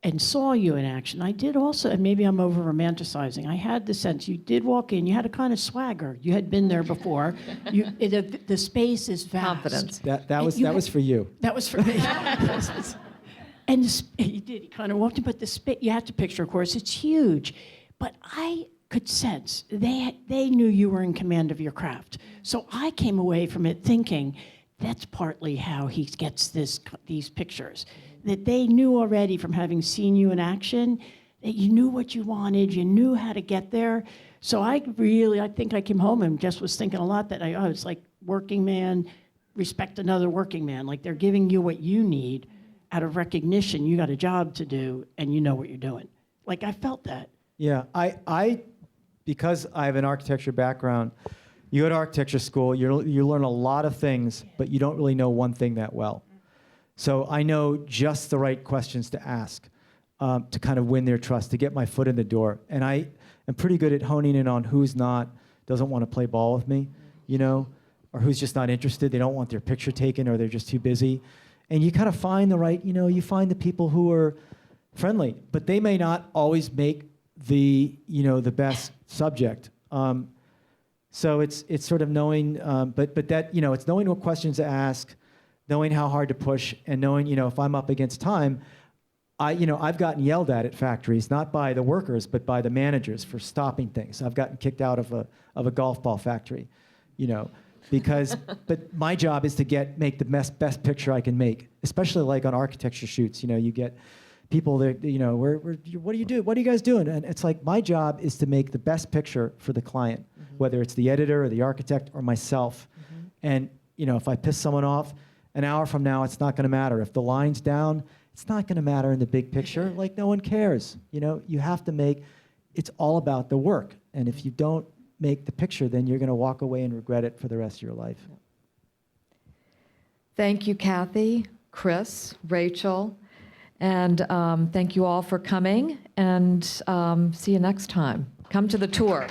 and saw you in action. I did also, and maybe I'm over romanticizing, I had the sense you did walk in, you had a kind of swagger. You had been there before. The space is vast. Confidence. That was for you. That was for me. And you did, you kind of walked in, but you have to picture, of course, it's huge. But I could sense they knew you were in command of your craft. So I came away from it thinking, that's partly how he gets these pictures. That they knew already from having seen you in action, that you knew what you wanted, you knew how to get there. So I think I came home and just was thinking a lot that it's like working man, respect another working man. Like they're giving you what you need out of recognition. You got a job to do and you know what you're doing. Like I felt that. Yeah, because I have an architecture background, you go to architecture school, you learn a lot of things, but you don't really know one thing that well. So I know just the right questions to ask to kind of win their trust, to get my foot in the door. And I am pretty good at honing in on who's doesn't want to play ball with me, or who's just not interested. They don't want their picture taken, or they're just too busy. And you kind of find you find the people who are friendly, but they may not always make the best subject. So it's sort of knowing, but that, it's knowing what questions to ask, knowing how hard to push, and knowing, if I'm up against time, I've gotten yelled at factories, not by the workers, but by the managers for stopping things. I've gotten kicked out of a golf ball factory, because, but my job is to make the best picture I can make, especially like on architecture shoots. You get people that, what do you do? What are you guys doing? And it's like, my job is to make the best picture for the client, whether it's the editor or the architect or myself. And, if I piss someone off, an hour from now, it's not going to matter. If the line's down, it's not going to matter in the big picture. Like, no one cares. You have to it's all about the work. And if you don't make the picture, then you're going to walk away and regret it for the rest of your life. Thank you, Kathy, Chris, Rachel, and thank you all for coming, and see you next time. Come to the tour.